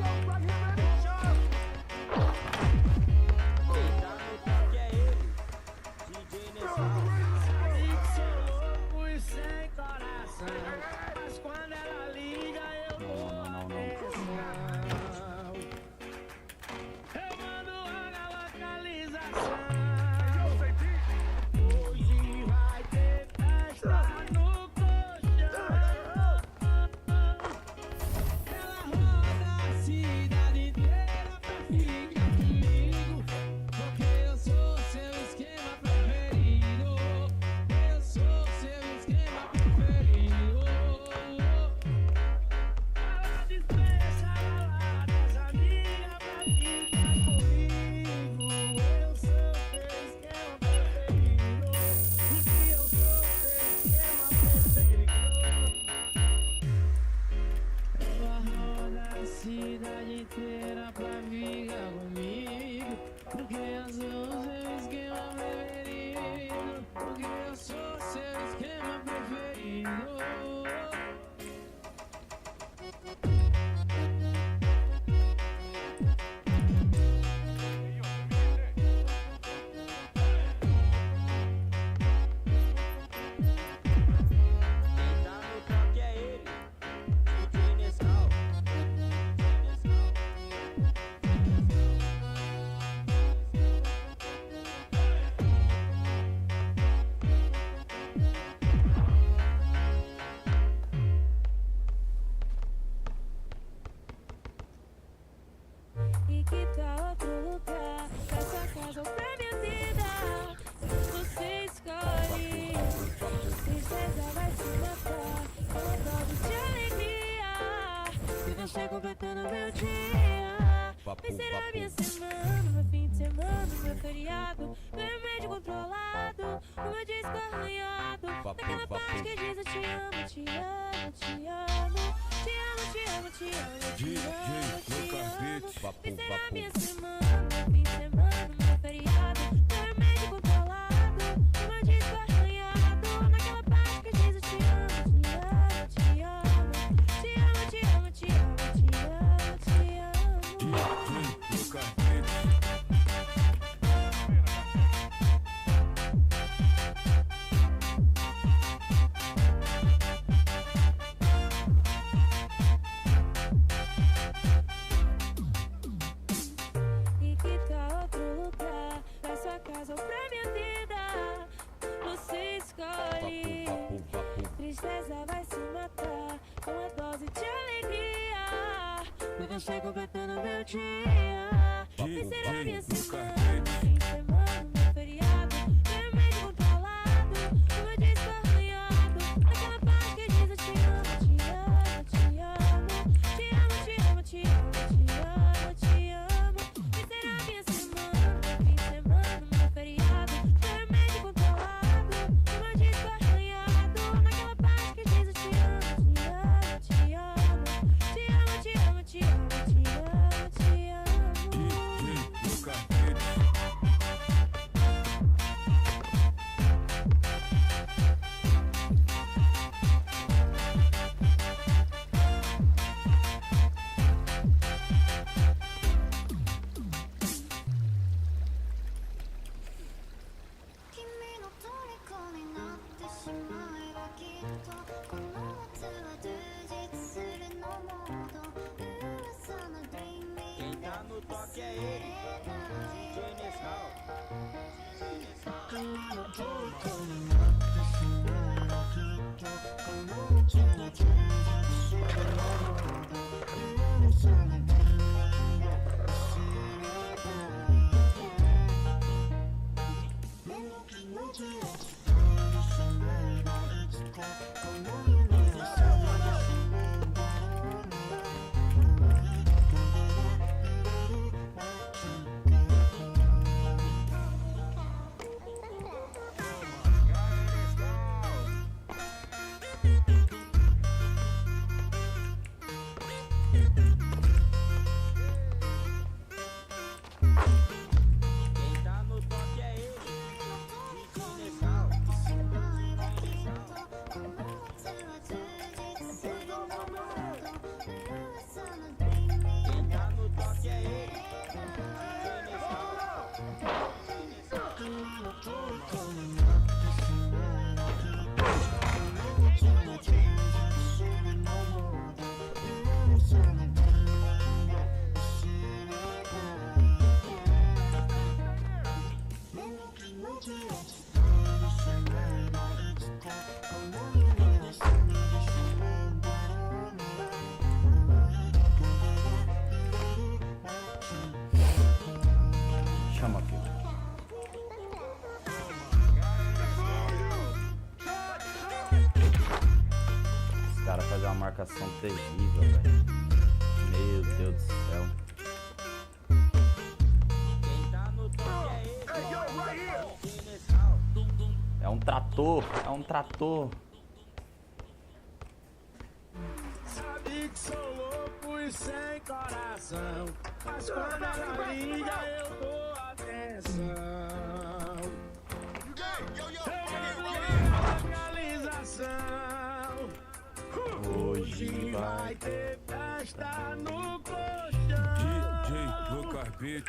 Porque eu sou seu esquema preferido. Porque eu sou seu esquema preferido. E que tal outro lugar? Pra sua casa ou pra minha vida? Você escolhe. Tristeza vai se matar. Uma dose de alegria. E você completando meu dia. Vai ser a minha semana, meu fim de semana, meu feriado. Meu remédio controlado, o meu disco arranhado. Naquela parte que diz eu te amo, te amo, te amo. Te amo, te amo, te amo, te amo, te amo. Vai ser a minha semana, meu fim de semana, meu feriado. Meu remédio controlado, o meu disco arranhado. Naquela parte que diz eu te amo, te amo, te amo. Te amo, te amo, te amo, te amo, te amo. E que tal outro lugar? Pra sua casa ou pra minha vida? Você escolhe. Tristeza vai se matar. Uma dose de alegria. E você completando meu dia. Vai ser a minha semana, meu fim de semana, meu feriado. Meu remédio controlado, o meu disco arranhado. Naquela parte que diz eu te amo, te amo, te amo. Te amo, te amo, te amo, te amo, te amo. Vai ser a minha semana, meu fim de semana, meu feriado. Meu remédio controlado, o meu disco arranhado. Naquela parte que diz eu te amo, te amo, te amo. Te amo, te amo, te amo, te amo, te amo. Quem tá no toque é ele, DJ Nescau. Quem tá no toque é ele, DJ Nescau. Quem tá no toque é ele, DJ Chama, filho. Os caras fazem uma marcação terrível, velho. Meu Deus do céu. Quem tá no toque é ele, DJ Nescau. É um trator, é um trator. Sabe que sou louco e sem coração, mas quando ela liga eu tô atenção. Hoje vai ter festa no DJ do carpete.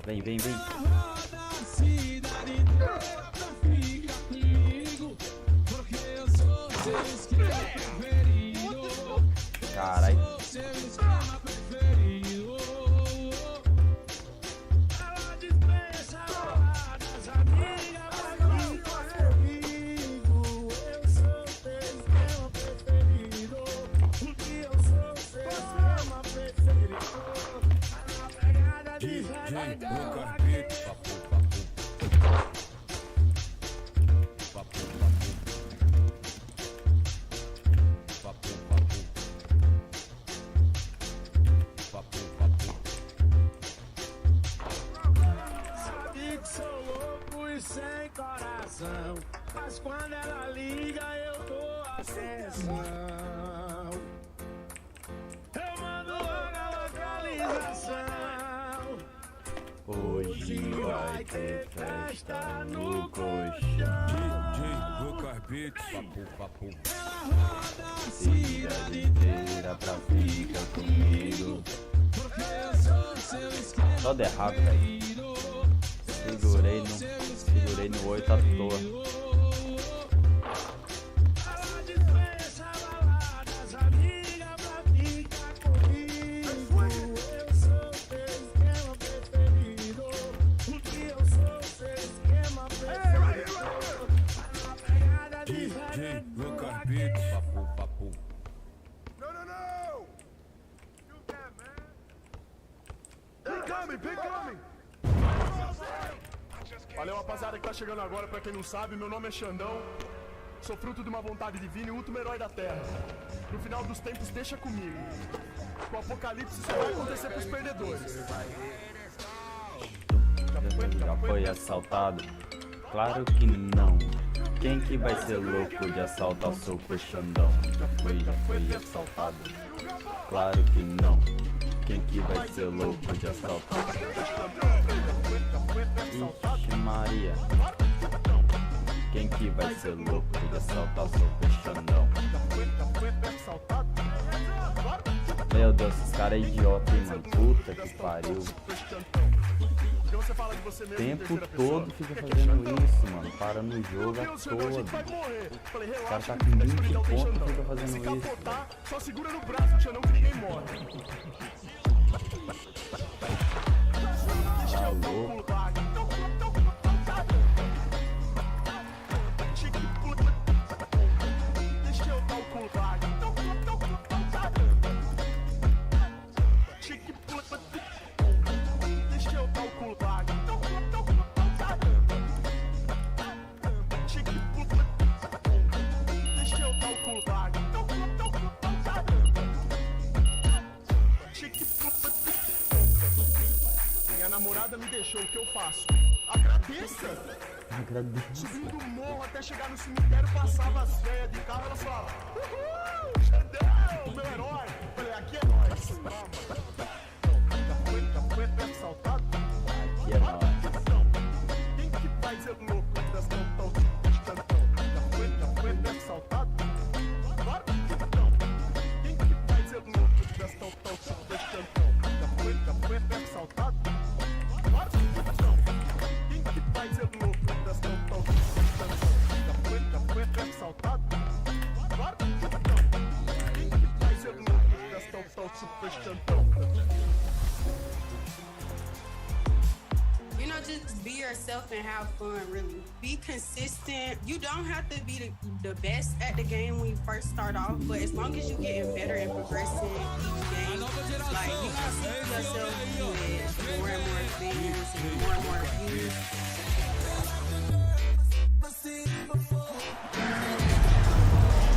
Vem, vem, vem. Roda a cidade inteira fica comigo, porque eu sou seu esquema preferido. Carai. Sou seu esquema preferido. Ela dispensa baladas, amiga, vai ficar comigo. Eu sou seu esquema preferido, porque eu sou seu esquema preferido. A pegada de DJ do carpete. Sabe que sou louco e sem coração, mas quando ela liga eu dou atenção. Eu mando logo a localização. Hoje vai ter festa no colchão. DJ do carpete. Cidade inteira pra ficar comigo. Porque eu sou seu esquema Só derrapa, velho. Segurei no 8 à toa. Ela dispensa baladas, amiga, pra ficar comigo. Eu sou seu esquema preferido, porque eu sou seu esquema preferido. A pegada de DJ do carpete. No! You can, man. Big coming! Valeu, rapaziada que tá chegando agora. Pra quem não sabe, meu nome é Xandão. Sou fruto de uma vontade divina e último herói da Terra. No final dos tempos, deixa comigo. O apocalipse só vai acontecer pros perdedores. Já foi assaltado? Claro que não. Quem que vai ser louco de assaltar o seu Xandão? Já foi assaltado? Claro que não. Quem que vai ser louco de assaltar? Ixi Maria. Quem que vai ser louco de assaltar o seu Xandão? Meu Deus, esses caras é idiota, hein, mano. Puta que pariu. O tempo todo fica fazendo isso, mano. Para no jogo à toa. O cara tá com 20 pontos e fica fazendo isso. Só segura no braço, Xandão, que ninguém morre. Tá louco. Minha namorada me deixou, o que eu faço? Agradeça! Subindo o morro até chegar no cemitério, passava as velhas de carro, ela falava: Uhul! Xandão, meu herói! Falei, aqui é nóis! Foi assaltado? Aqui é nóis. Quem que vai ser louco das tão Já foi assaltado? Claro que não! Quem que vai ser louco das tão Já foi assaltado? Claro que não! Quem que vai ser louco das tão Já foi assaltado? Claro que não! Quem que vai ser louco das tão super chantão? You know, just be yourself and have fun, really. Be consistent. You don't have to be the best at the game when you first start off, but as long as you're getting better and progressing each game, like, you can see yourself with more and more fans and more views.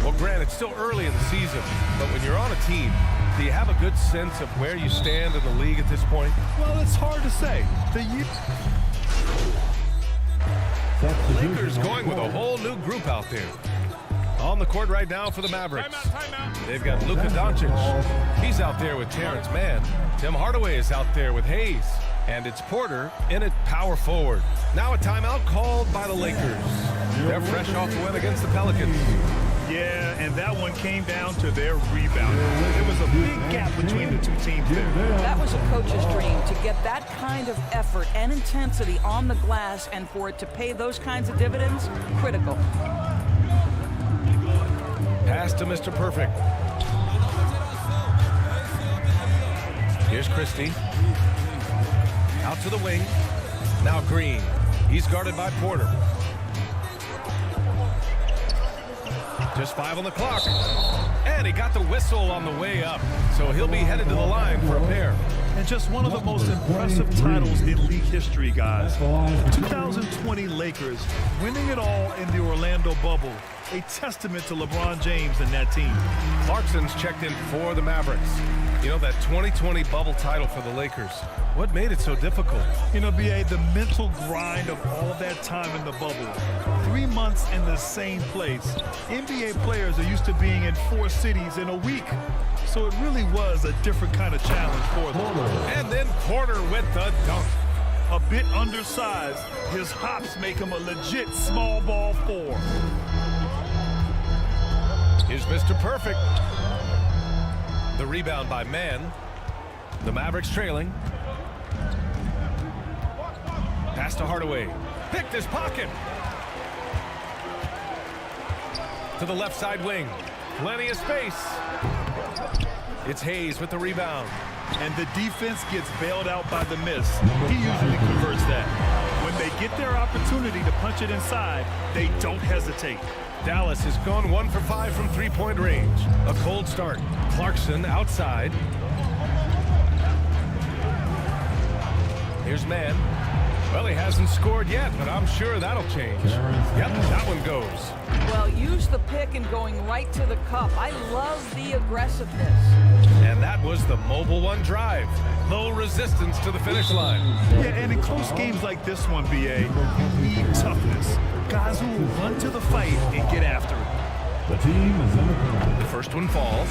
Well, Grant, it's still early in the season, but when you're on a team, do you have a good sense of where you stand in the league at this point? Well, it's hard to say. The Lakers going with a whole new group out there. On the court right now for the Mavericks. They've got Luka Doncic. He's out there with Terrence Mann. Tim Hardaway is out there with Hayes. And it's Porter in at power forward. Now a timeout called by the Lakers. They're fresh off the win against the Pelicans. Yeah, and that one came down to their rebound. There was a big gap between the two teams there. That was a coach's dream, to get that kind of effort and intensity on the glass, and for it to pay those kinds of dividends, critical. Pass to Mr. Perfect. Here's Christie. Out to the wing. Now Green. He's guarded by Porter. Just 5 on the clock. And he got the whistle on the way up. So he'll be headed to the line for a pair. And just one of the most impressive titles in league history, guys. The 2020 Lakers winning it all in the Orlando bubble. A testament to LeBron James and that team. Clarkson's checked in for the Mavericks. You know, that 2020 bubble title for the Lakers. What made it so difficult? You know, B.A., the mental grind of all that time in the bubble. 3 months in the same place. NBA players are used to being in 4 cities in a week. So it really was a different kind of challenge for them. And then Porter with the dunk. A bit undersized, his hops make him a legit small ball 4. Here's Mr. Perfect. The rebound by Mann. The Mavericks trailing. Pass to Hardaway. Picked his pocket. To the left side wing. Plenty of space. It's Hayes with the rebound. And the defense gets bailed out by the miss. He usually converts that. When they get their opportunity to punch it inside, they don't hesitate. Dallas has gone 1 for 5 from three-point range. A cold start. Clarkson outside. Here's Mann. Well, he hasn't scored yet, but I'm sure that'll change. Yep, that one goes. Well, use the pick and going right to the cup. I love the aggressiveness. And that was the mobile one drive. Low resistance to the finish line. Yeah, and in close games like this one, B.A., you need toughness. Guys who will run to the fight and get after it. The team is in the corner. The first one falls.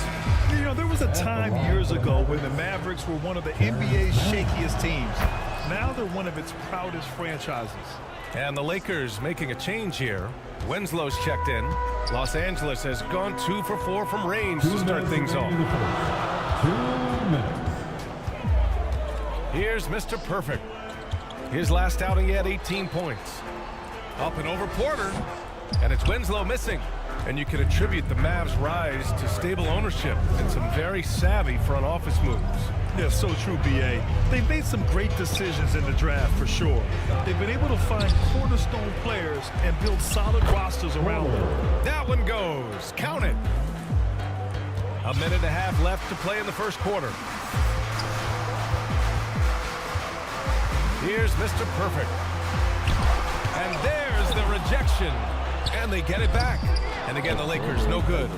You know, there was a time years ago when the Mavericks were one of the NBA's shakiest teams. Now they're one of its proudest franchises. And the Lakers making a change here. Winslow's checked in. Los Angeles has gone 2 for 4 from range to start things off. 2 minutes. Here's Mr. Perfect. His last outing, he had 18 points. Up and over Porter. And it's Winslow missing. And you can attribute the Mavs' rise to stable ownership and some very savvy front office moves. Yeah, so true, B.A. They've made some great decisions in the draft, for sure. They've been able to find cornerstone players and build solid rosters around them. That one goes. Count it. A minute and a half left to play in the first quarter. Here's Mr. Perfect. And there's the rejection. And they get it back. And again, the Lakers, no good.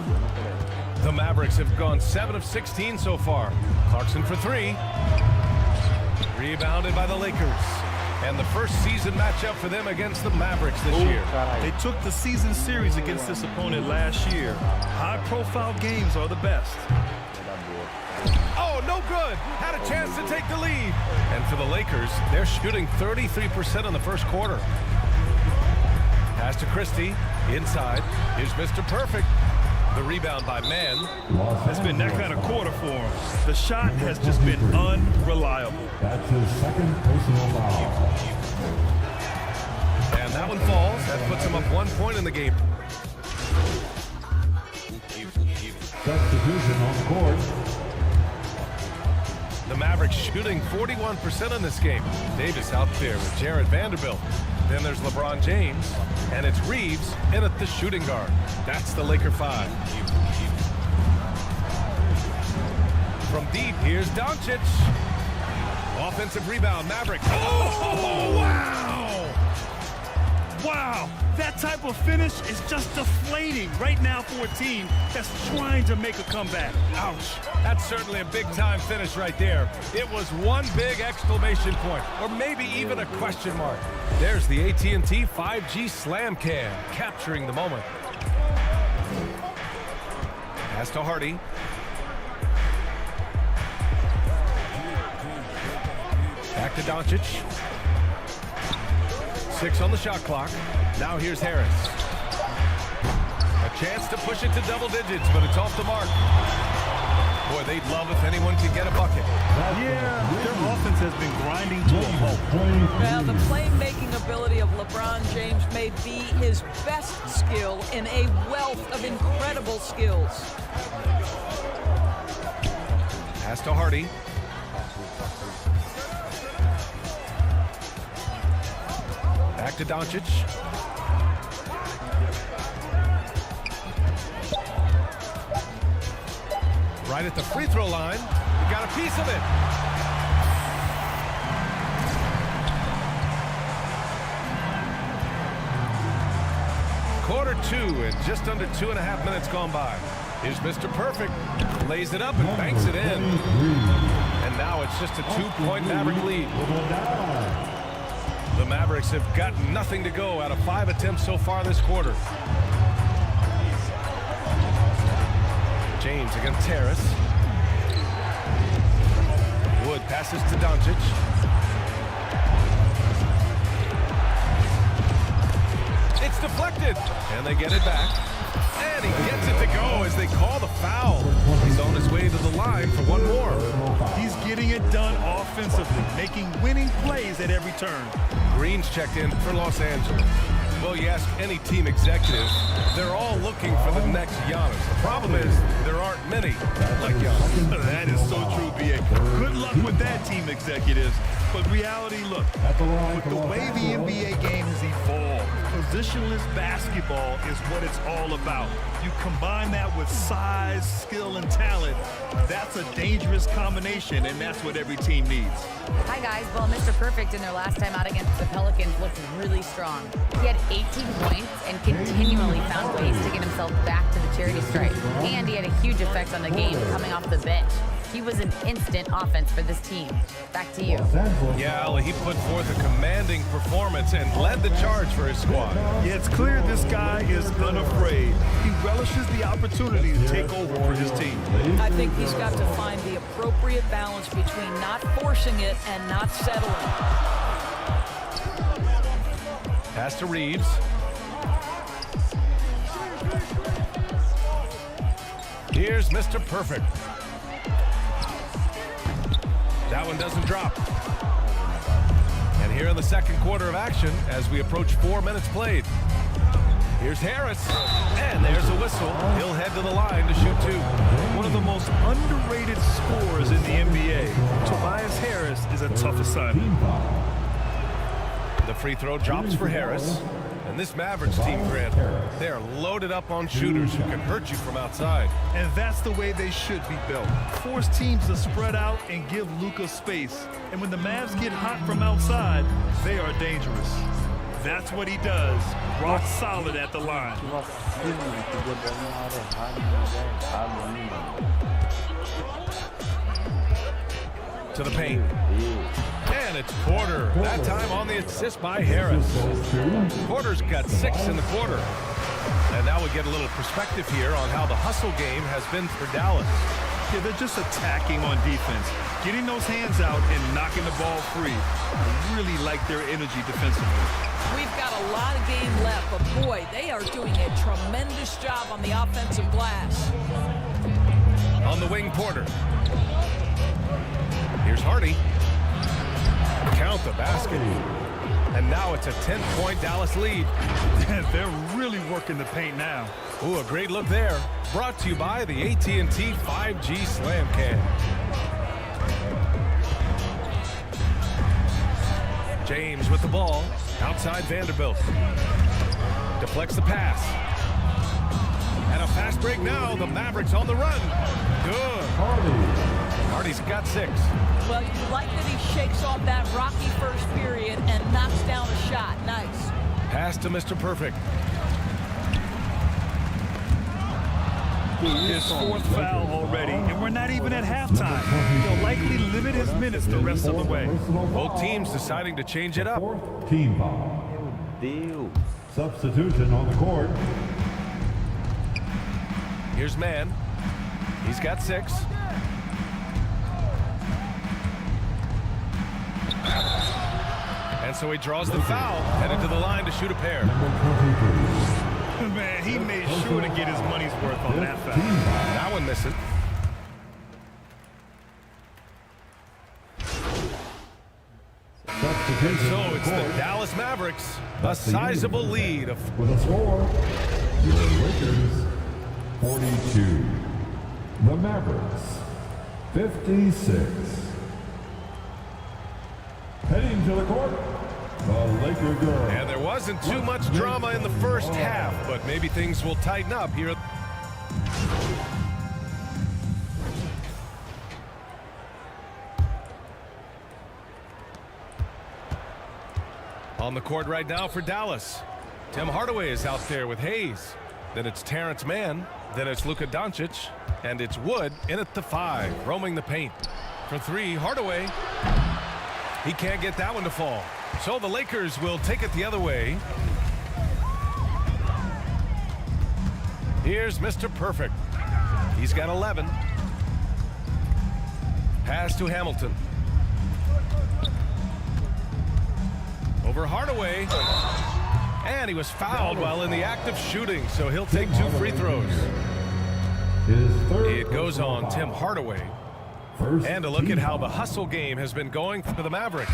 The Mavericks have gone 7 of 16 so far. Clarkson for 3. Rebounded by the Lakers. And the first season matchup for them against the Mavericks this year. They took the season series against this opponent last year. High-profile games are the best. Oh, no good. Had a chance to take the lead. And for the Lakers, they're shooting 33% in the first quarter. Pass to Christie. Inside. Here's Mr. Perfect. The rebound by Mann. It's been that kind of quarter for him. The shot has just been unreliable. That's his second personal foul. And that one falls. That puts him up 1 point in the game. Substitution on the court. The Mavericks shooting 41% in this game. Davis out there with Jared Vanderbilt. Then there's LeBron James, and it's Reeves in at the shooting guard. That's the Laker 5. From deep, here's Doncic. Offensive rebound, Mavericks. Oh, wow! Wow, that type of finish is just deflating right now for a team that's trying to make a comeback. Ouch. That's certainly a big-time finish right there. It was one big exclamation point, or maybe even a question mark. There's the AT&T 5G Slam Cam, capturing the moment. Pass to Hardy. Back to to Doncic. 6 on the shot clock. Now here's Harris. A chance to push it to double digits, but it's off the mark. Boy, they'd love if anyone could get a bucket. Yeah, their offense has been grinding to a halt. Well, the playmaking ability of LeBron James may be his best skill in a wealth of incredible skills. Pass to Hardy. Back to Doncic. Right at the free throw line. You got a piece of it. Quarter 2 and just under 2.5 minutes gone by. Here's Mr. Perfect. Lays it up and banks it in. And now it's just a 2-point Maverick lead. The Mavericks have got nothing to go out of 5 attempts so far this quarter. James against Harris. Wood passes to Doncic. It's deflected, and they get it back. And he gets it to go as they call the foul. He's on his way to the line for one more. He's getting it done offensively, making winning plays at every turn. Green's checked in for Los Angeles. Well, you ask any team executive, they're all looking for the next Giannis. The problem is there aren't many like Giannis. That is so true, B.A. Good luck with that, team executives. But reality, look, with the way the NBA game has evolved, positionless basketball is what it's all about. You combine that with size, skill, and talent, that's a dangerous combination, and that's what every team needs. Hi, guys. Well, Mr. Perfect in their last time out against the Pelicans looked really strong. He had 18 points and continually found ways to get himself back to the charity stripe. And he had a huge effect on the game coming off the bench. He was an instant offense for this team. Back to you. Yeah, Ali, he put forth a commanding performance and led the charge for his squad. Yeah, it's clear this guy is unafraid. He relishes the opportunity to take over for his team. I think he's got to find the appropriate balance between not forcing it and not settling. Pass to Reeves. Here's Mr. Perfect. That one doesn't drop. And here in the second quarter of action, as we approach 4 minutes played. Here's Harris, and there's a whistle. He'll head to the line to shoot 2. One of the most underrated scorers in the NBA. Tobias Harris is a tough assignment. The free throw drops for Harris. And this Mavericks team, Grant, they are loaded up on shooters who can hurt you from outside. And that's the way they should be built. Force teams to spread out and give Luka space. And when the Mavs get hot from outside, they are dangerous. That's what he does. Rock solid at the line. To the paint. And it's Porter. That time on the assist by Harris. Porter's got 6 in the quarter. And now we get a little perspective here on how the hustle game has been for Dallas. Yeah, they're just attacking on defense. Getting those hands out and knocking the ball free. I really like their energy defensively. We've got a lot of game left, but boy, they are doing a tremendous job on the offensive glass. On the wing, Porter. Here's Hardy. Count the basket. And now it's a 10-point Dallas lead. They're really working the paint now. Ooh, a great look there. Brought to you by the AT&T 5G Slam Cam. James with the ball. Outside Vanderbilt. Deflects the pass. And a fast break now. The Mavericks on the run. Good. Hardy's got 6. Well, you like that he shakes off that rocky first period and knocks down a shot. Nice. Pass to Mr. Perfect. His 4th foul already, and we're not even at halftime. He'll likely limit his minutes the rest of the way. Both teams deciding to change it up. Team foul. Substitution on the court. Here's Mann. He's got 6. And so he draws the foul, headed to the line to shoot a pair. Man, he made sure to get his money's worth on that foul. That one misses. And so it's the Dallas Mavericks, a sizable lead of... With a score, your Lakers 42. The Mavericks 56. Heading to the court, the Laker girls. And there wasn't too much drama in the first half, but maybe things will tighten up here. On the court right now for Dallas. Tim Hardaway is out there with Hayes. Then it's Terrence Mann. Then it's Luka Doncic. And it's Wood in at the 5, roaming the paint. For 3, Hardaway. He can't get that one to fall. So the Lakers will take it the other way. Here's Mr. Perfect. He's got 11. Pass to Hamilton. Over Hardaway. And he was fouled while in the act of shooting, so he'll take 2 free throws. It goes on Tim Hardaway. And a look at how the hustle game has been going for the Mavericks.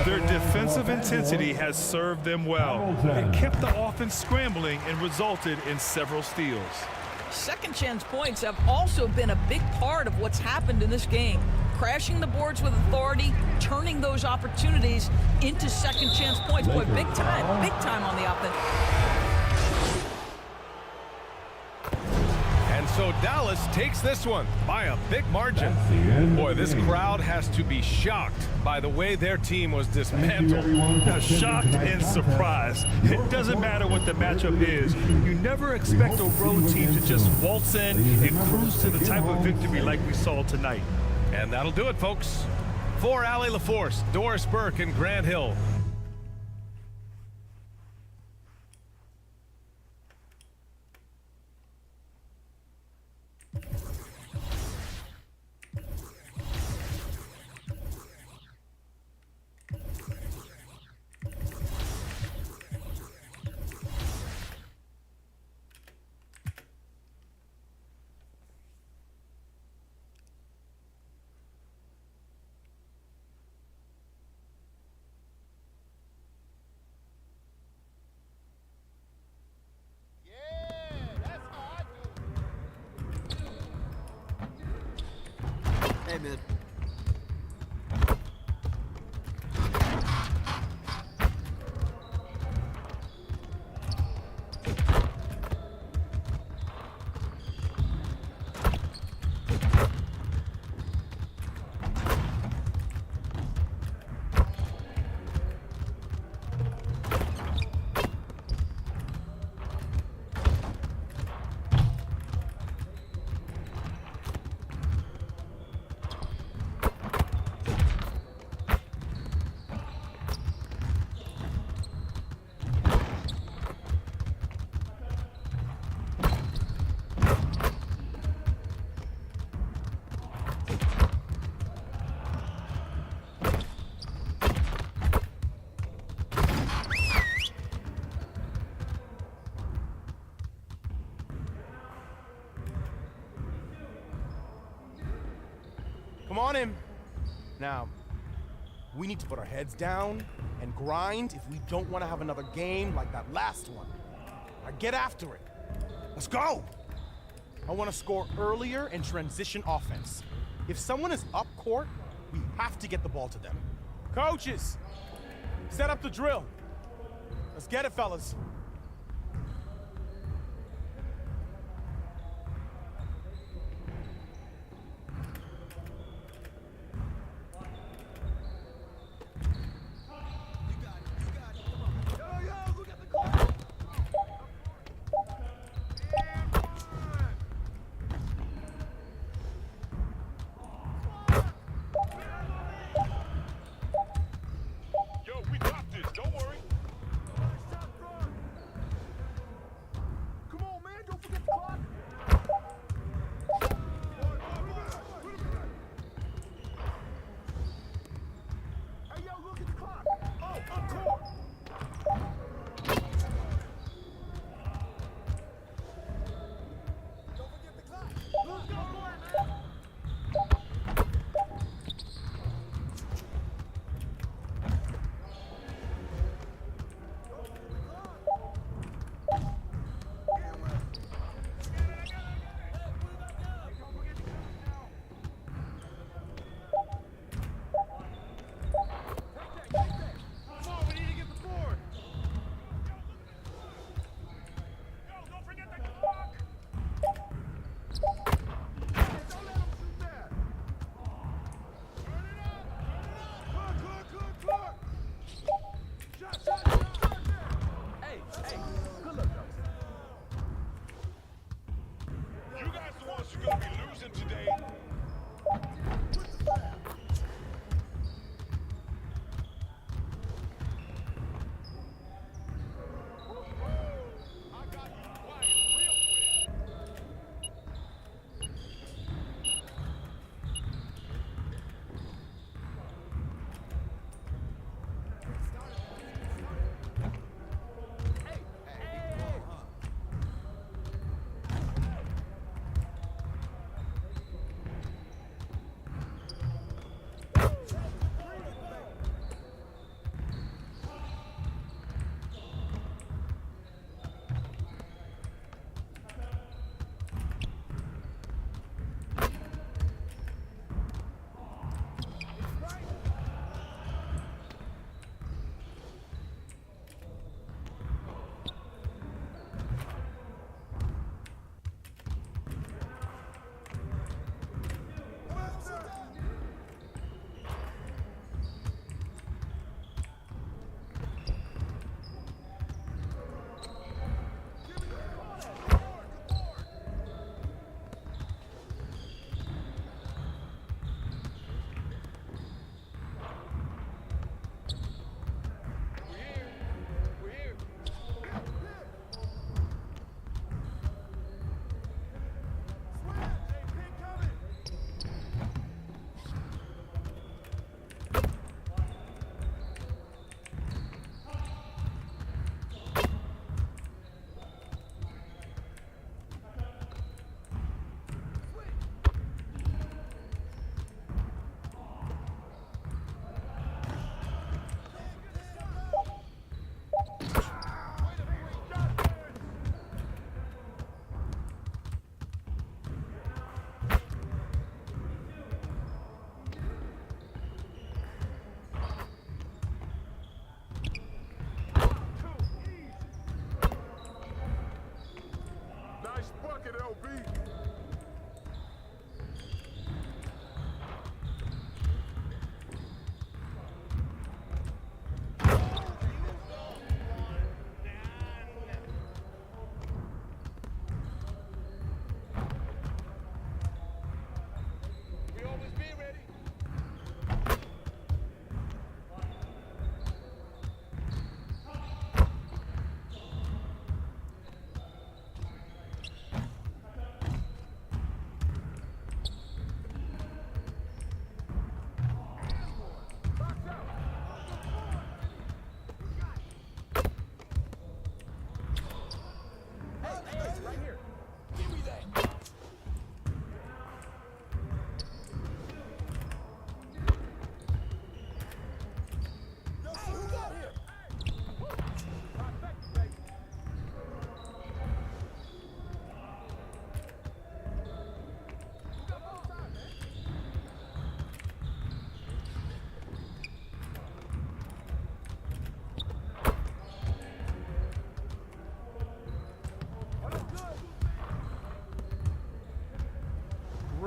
Their defensive intensity has served them well. It kept the offense scrambling and resulted in several steals. Second chance points have also been a big part of what's happened in this game. Crashing the boards with authority, turning those opportunities into second chance points. Boy, big time on the offense. And so Dallas takes this one by a big margin. Boy, this crowd has to be shocked by the way their team was dismantled. Shocked and surprised. It doesn't matter what the matchup is. You never expect a road team to just waltz in and cruise to the type of victory like we saw tonight. And that'll do it, folks. For Allie LaForce, Doris Burke, and Grant Hill. Hey, man. Come on in. Now, we need to put our heads down and grind if we don't want to have another game like that last one. Now get after it. Let's go. I want to score earlier and transition offense. If someone is up court, we have to get the ball to them. Coaches, set up the drill. Let's get it, fellas.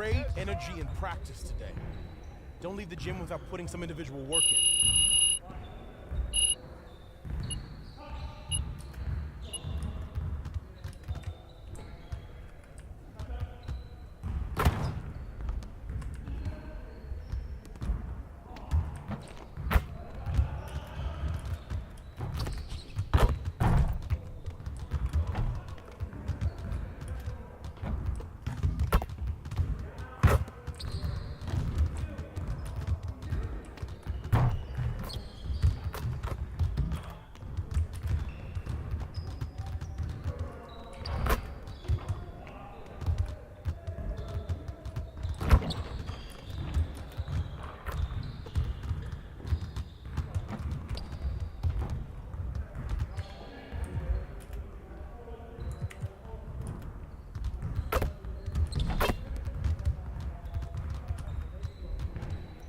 great energy in practice today. Don't leave the gym without putting some individual work in.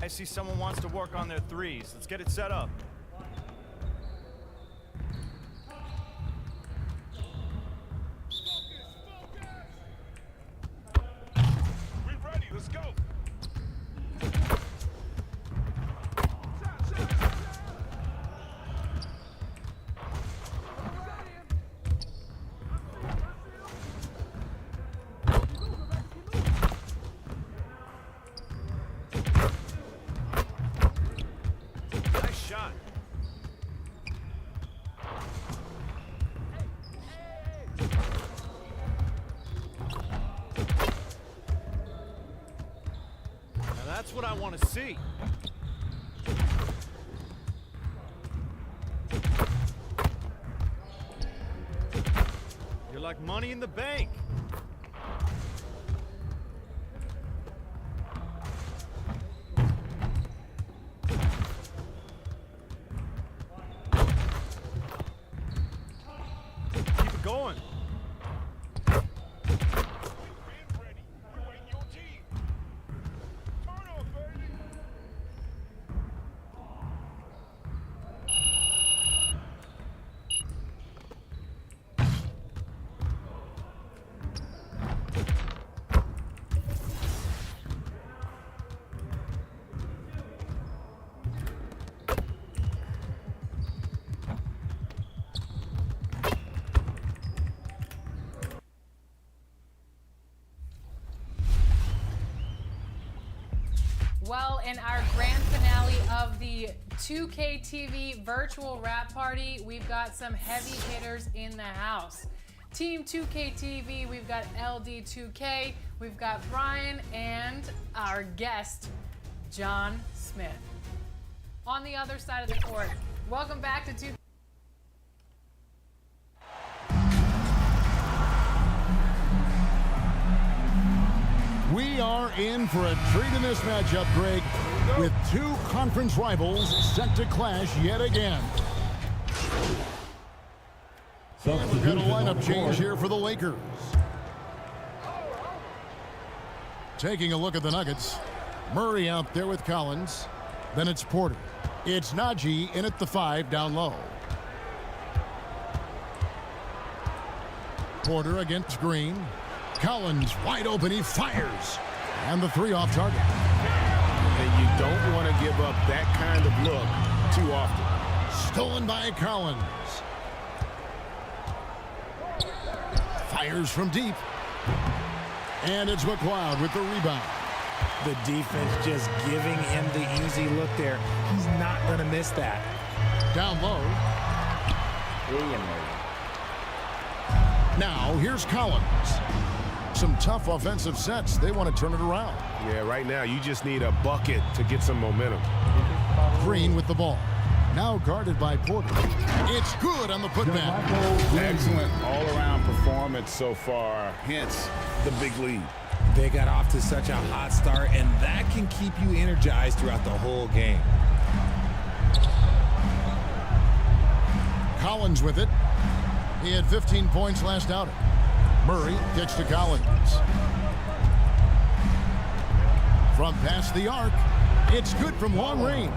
I see someone wants to work on their threes. Let's get it set up. We're ready. Let's go. That's what I want to see. You're like money in the bank. Keep it going. Well, in our grand finale of the 2K TV virtual rap party, we've got some heavy hitters in the house. Team 2K TV, we've got LD2K, we've got Brian, and our guest, John Smith. On the other side of the court, welcome back to 2K. We are in for a treat in this matchup, Greg, with two conference rivals set to clash yet again. And we've got a lineup change here for the Lakers. Taking a look at the Nuggets, Murray out there with Collins. Then it's Porter. It's Najee in at the 5 down low. Porter against Green. Collins wide open, he fires. And the 3 off target. And you don't want to give up that kind of look too often. Stolen by Collins. Fires from deep. And it's McLeod with the rebound. The defense just giving him the easy look there. He's not going to miss that. Down low. Now here's Collins. Some tough offensive sets. They want to turn it around. Yeah, right now you just need a bucket to get some momentum. Green with the ball. Now guarded by Porter. It's good on the putback. Excellent all-around performance so far, hence the big lead. They got off to such a hot start, and that can keep you energized throughout the whole game. Collins with it. He had 15 points last outing. Murray gets to Collins. From past the arc, it's good from long range.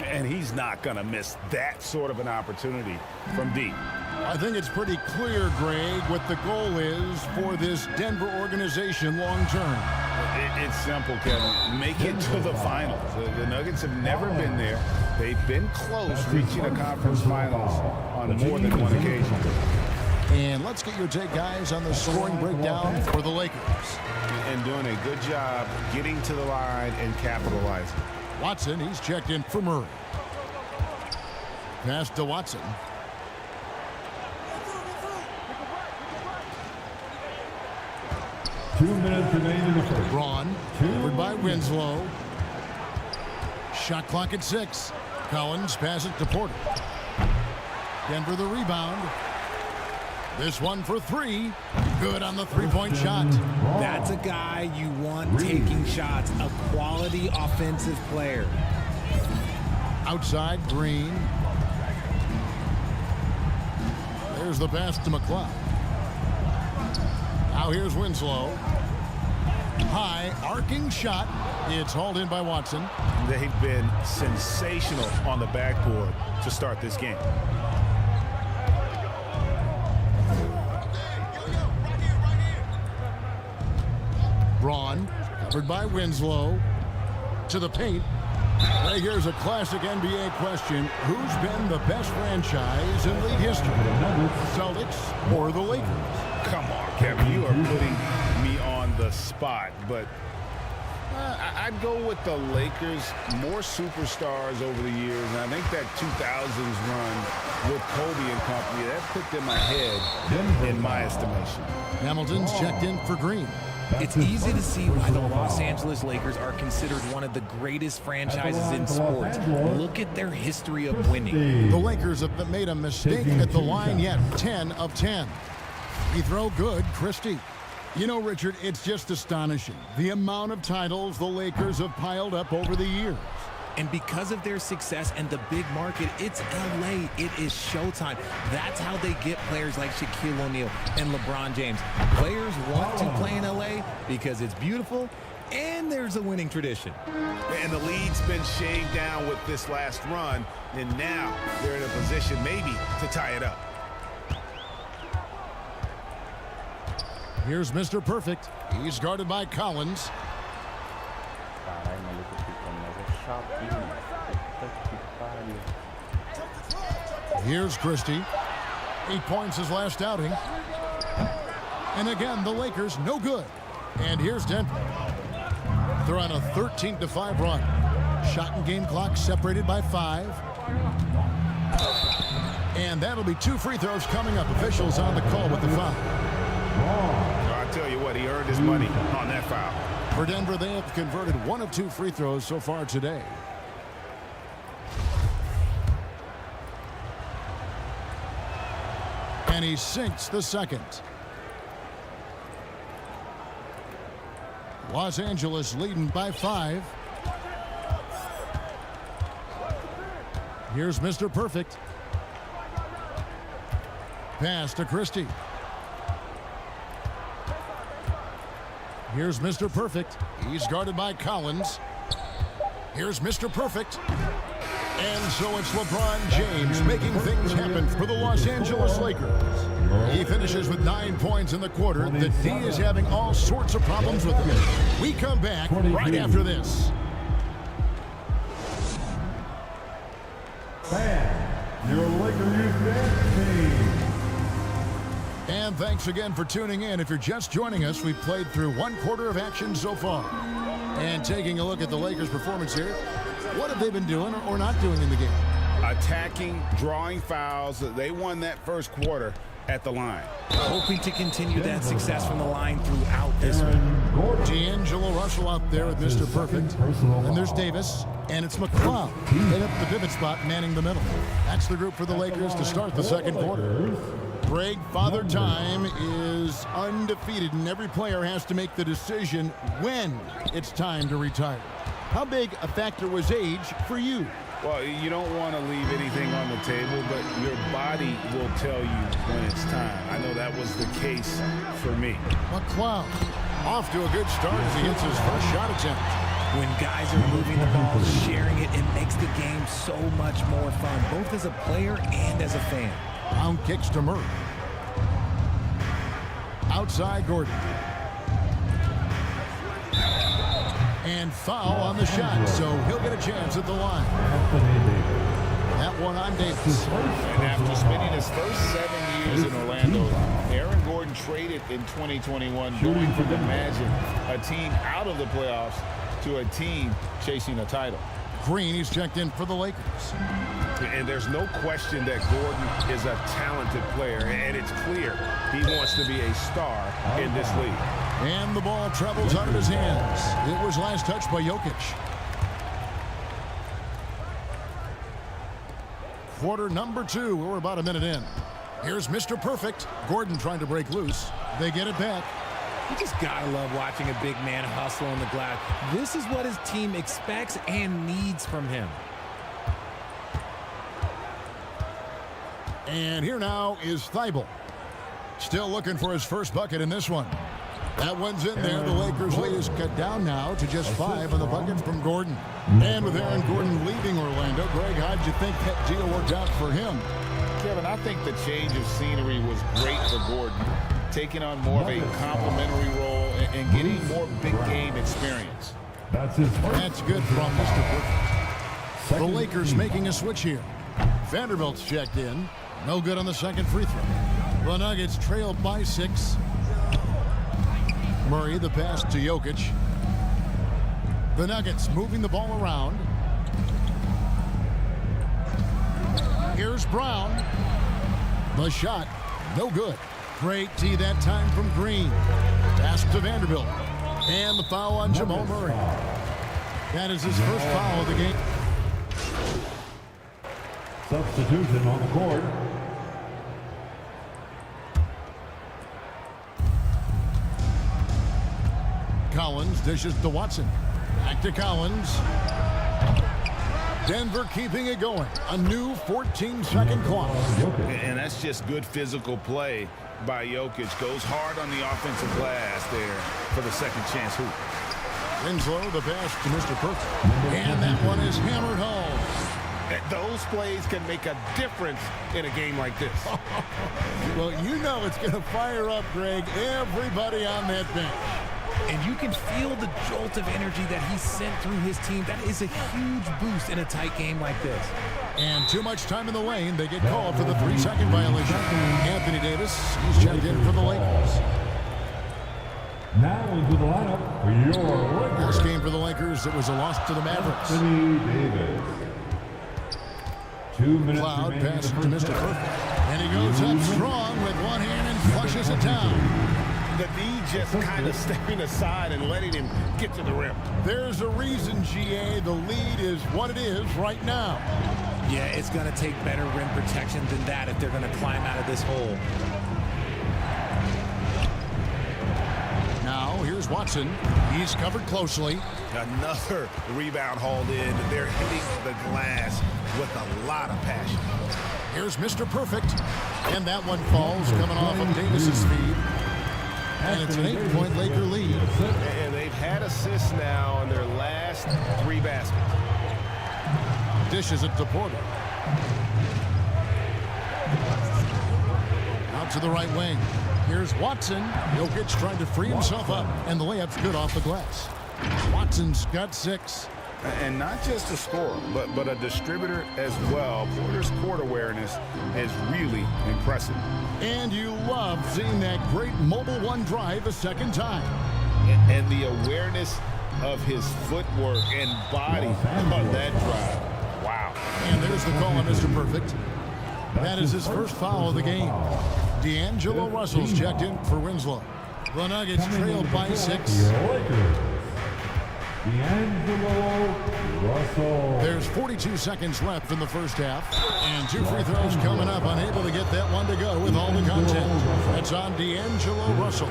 And he's not going to miss that sort of an opportunity from deep. I think it's pretty clear, Greg, what the goal is for this Denver organization long term. It's simple, Kevin. Make it to the finals. The Nuggets have never been there. They've been close, reaching a conference finals on more than one occasion. And let's get your take, guys, on the scoring breakdown for the Lakers. And doing a good job getting to the line and capitalizing. Watson, he's checked in for Murray. Pass to Watson. Two minutes remaining in the first. Braun, covered by Winslow. Shot clock at 6. Collins passes to Porter. Denver the rebound. This one for 3. Good on the three-point shot. That's a guy you want taking shots. A quality offensive player. Outside, Green. There's the pass to McCloud. Now here's Winslow. High, arcing shot. It's hauled in by Watson. They've been sensational on the backboard to start this game. Braun, covered by Winslow. To the paint. Right, here's a classic NBA question. Who's been the best franchise in league history? Celtics or the Lakers? Come on, Kevin. You are putting me on the spot, but I'd go with the Lakers. More superstars over the years, and I think that 2000s run with Kobe and company, that put them ahead in my estimation. Hamilton's checked in for Green. It's easy to see why the Los Angeles Lakers are considered one of the greatest franchises in sports. Look at their history of winning. The Lakers have made a mistake at the line yet. 10 of 10. Free throw good, Christie. You know, Richard, it's just astonishing the amount of titles the Lakers have piled up over the years. And because of their success and the big market, it's LA. It is showtime. That's how they get players like Shaquille O'Neal and LeBron James. Players want to play in LA because it's beautiful and there's a winning tradition. And the lead's been shaved down with this last run, and now they're in a position maybe to tie it up. Here's Mr. Perfect. He's guarded by Collins. Caralho, maluco, ficou mais chapinho. Puta que pariu. Here's Christie. 8 points his last outing. And again, the Lakers no good. And here's Denver. They're on a 13-5 run. Shot and game clock separated by 5. And that'll be 2 free throws coming up. Officials on the call with the foul. I tell you what, he earned his money on that foul. For Denver, they have converted 1 of 2 free throws so far today. And he sinks the second. Los Angeles leading by 5. Here's Mr. Perfect. Pass to Christie. Here's Mr. Perfect. He's guarded by Collins. Here's Mr. Perfect. And so it's LeBron James making things happen for the Los Angeles Lakers. He finishes with 9 points in the quarter. The D is having all sorts of problems with him. We come back right after this. Fans, your Laker Youth Dance Team. And thanks again for tuning in. If you're just joining us, we've played through 1 quarter of action so far. And taking a look at the Lakers' performance here, what have they been doing or not doing in the game? Attacking, drawing fouls. They won that first quarter at the line. Hoping to continue that success from the line throughout this one. D'Angelo Russell out there with Mr. Perfect. And there's Davis. And it's McCloud in up the pivot spot, manning the middle. That's the group for the Lakers to start the second quarter. Greg, Father Time is undefeated, and every player has to make the decision when it's time to retire. How big a factor was age for you? Well, you don't want to leave anything on the table, but your body will tell you when it's time. I know that was the case for me. McCloud off to a good start as he hits his first shot attempt. When guys are moving the ball, sharing it, it makes the game so much more fun, both as a player and as a fan. Brown kicks to Murray. Outside Gordon. And foul on the shot, so he'll get a chance at the line. That one on Davis. And after spending his first 7 years in Orlando, Aaron Gordon traded in 2021, going from, imagine, a team out of the playoffs to a team chasing a title. Green, he's checked in for the Lakers. And there's no question that Gordon is a talented player, and it's clear he wants to be a star in this league. And the ball travels out of his hands. It was last touched by Jokic. Quarter number 2. We're about a minute in. Here's Mr. Perfect. Gordon trying to break loose. They get it back. You just gotta love watching a big man hustle on the glass. This is what his team expects and needs from him. And here now is Thibault. Still looking for his first bucket in this one. That one's in there. The Lakers' lead is cut down now to just 5 on the bucket from Gordon. And with Aaron Gordon leaving Orlando, Greg, how'd you think that deal worked out for him? Kevin, I think the change of scenery was great for Gordon, taking on more of a complimentary role and getting more big game experience. That's his first. That's good from Mr. Perfect. The Lakers making a switch here. Vanderbilt's checked in. No good on the second free throw. The Nuggets trailed by 6. Murray, the pass to Jokic. The Nuggets moving the ball around. Here's Brown. The shot, no good. Great tee that time from Green. Pass to Vanderbilt. And the foul on Jamal Murray. That is his first foul of the game. Substitution on the court. Collins dishes to Watson. Back to Collins. Denver keeping it going. A new 14-second clock. And that's just good physical play by Jokic. Goes hard on the offensive glass there for the second chance hoop. Winslow, the pass to Mr. Perfect. And that one is hammered home. Those plays can make a difference in a game like this. Well, you know it's going to fire up, Greg, everybody on that bench. And you can feel the jolt of energy that he sent through his team. That is a huge boost in a tight game like this. And too much time in the lane. They get called for the 3-second violation. Anthony Davis, he's checked in for the Lakers. Now into the lineup for your Lakers. Last game for the Lakers, it was a loss to the Mavericks. Anthony Davis. 2 minutes Cloud remaining passes to in the Mr. first Perfect. And he goes up strong with one hand and flushes it down. The D just kind of stepping aside and letting him get to the rim. There's a reason, GA, the lead is what it is right now. Yeah, it's going to take better rim protection than that if they're going to climb out of this hole. Now, here's Watson. He's covered closely. Another rebound hauled in. They're hitting the glass with a lot of passion. Here's Mr. Perfect. And that one falls coming off of Davis's feed. And it's an 8-point Laker lead. And they've had assists now in their last 3 baskets. Dishes it to Porter. Out to the right wing. Here's Watson. Jokic trying to free himself up. And the layup's good off the glass. Watson's got 6. And not just a scorer, but a distributor as well. Porter's court awareness is really impressive. And you love seeing that great mobile one drive a second time. And the awareness of his footwork and body on that drive. Wow. And there's the call on Mr. Perfect. That is his first foul of the game. D'Angelo Russell's checked in for Winslow. The Nuggets trailed by 6. D'Angelo Russell. There's 42 seconds left in the first half. And 2 free throws coming up. Unable to get that one to go with all the content. That's on D'Angelo Russell.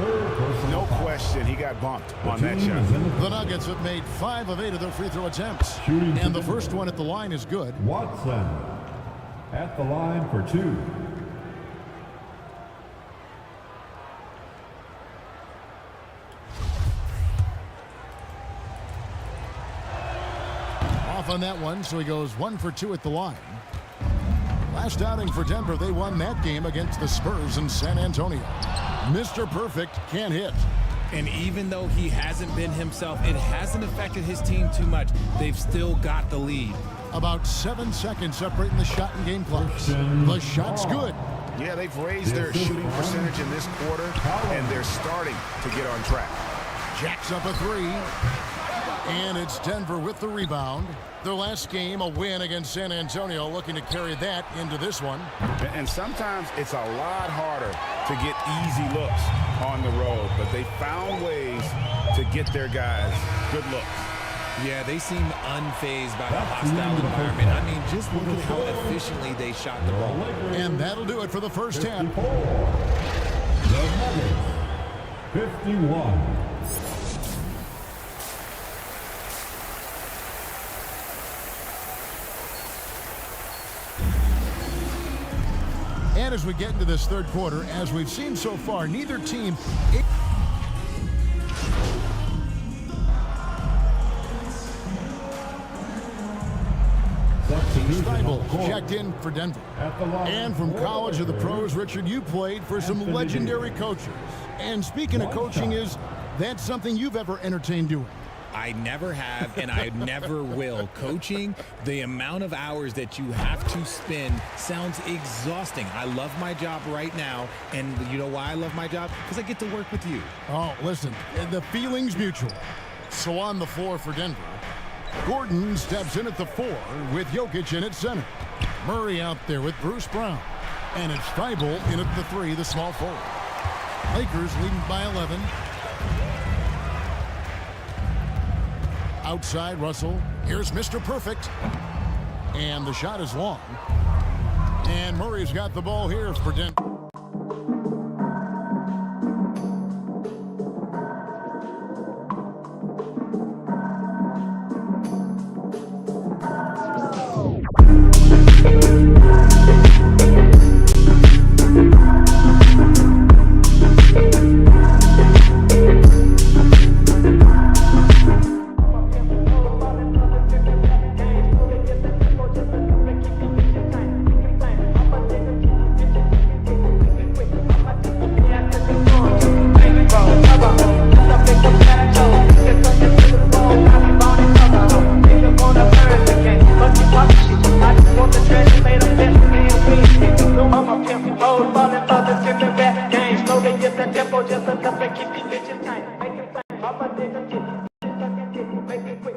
No question, he got bumped on that shot. The Nuggets have made 5 of 8 of their free throw attempts. And the first one at the line is good. Watson at the line for 2. On that one, so he goes 1 for 2 at the line. Last outing for Denver, they won that game against the Spurs in San Antonio. Mr. Perfect can't hit. And even though he hasn't been himself, it hasn't affected his team too much. They've still got the lead. About 7 seconds separating the shot and game clocks. The shot's good. Yeah, they've raised their shooting percentage in this quarter, and they're starting to get on track. Jacks up a three. And it's Denver with the rebound. Their last game, a win against San Antonio, looking to carry that into this one. And sometimes it's a lot harder to get easy looks on the road, but they found ways to get their guys good looks. Yeah, they seem unfazed by the hostile environment. I mean, just look at how efficiently they shot the ball. And that'll do it for the first half. The Nuggets, 51. And as we get into this third quarter, as we've seen so far, neither team... Steibel checked in for Denver. And from college to the pros, Richard, you played for some legendary coaches. And speaking of coaching, that's something you've ever entertained doing? I never have, and I never will. Coaching, the amount of hours that you have to spend sounds exhausting. I love my job right now, and you know why I love my job? Because I get to work with you. Oh, listen, the feeling's mutual. So on the floor for Denver, Gordon steps in at the 4 with Jokic in at center. Murray out there with Bruce Brown. And it's Steibel in at the 3, the small forward. Lakers leading by 11. Outside Russell. Here's Mr. Perfect. And the shot is long. And Murray's got the ball here for Denver. Make it quick.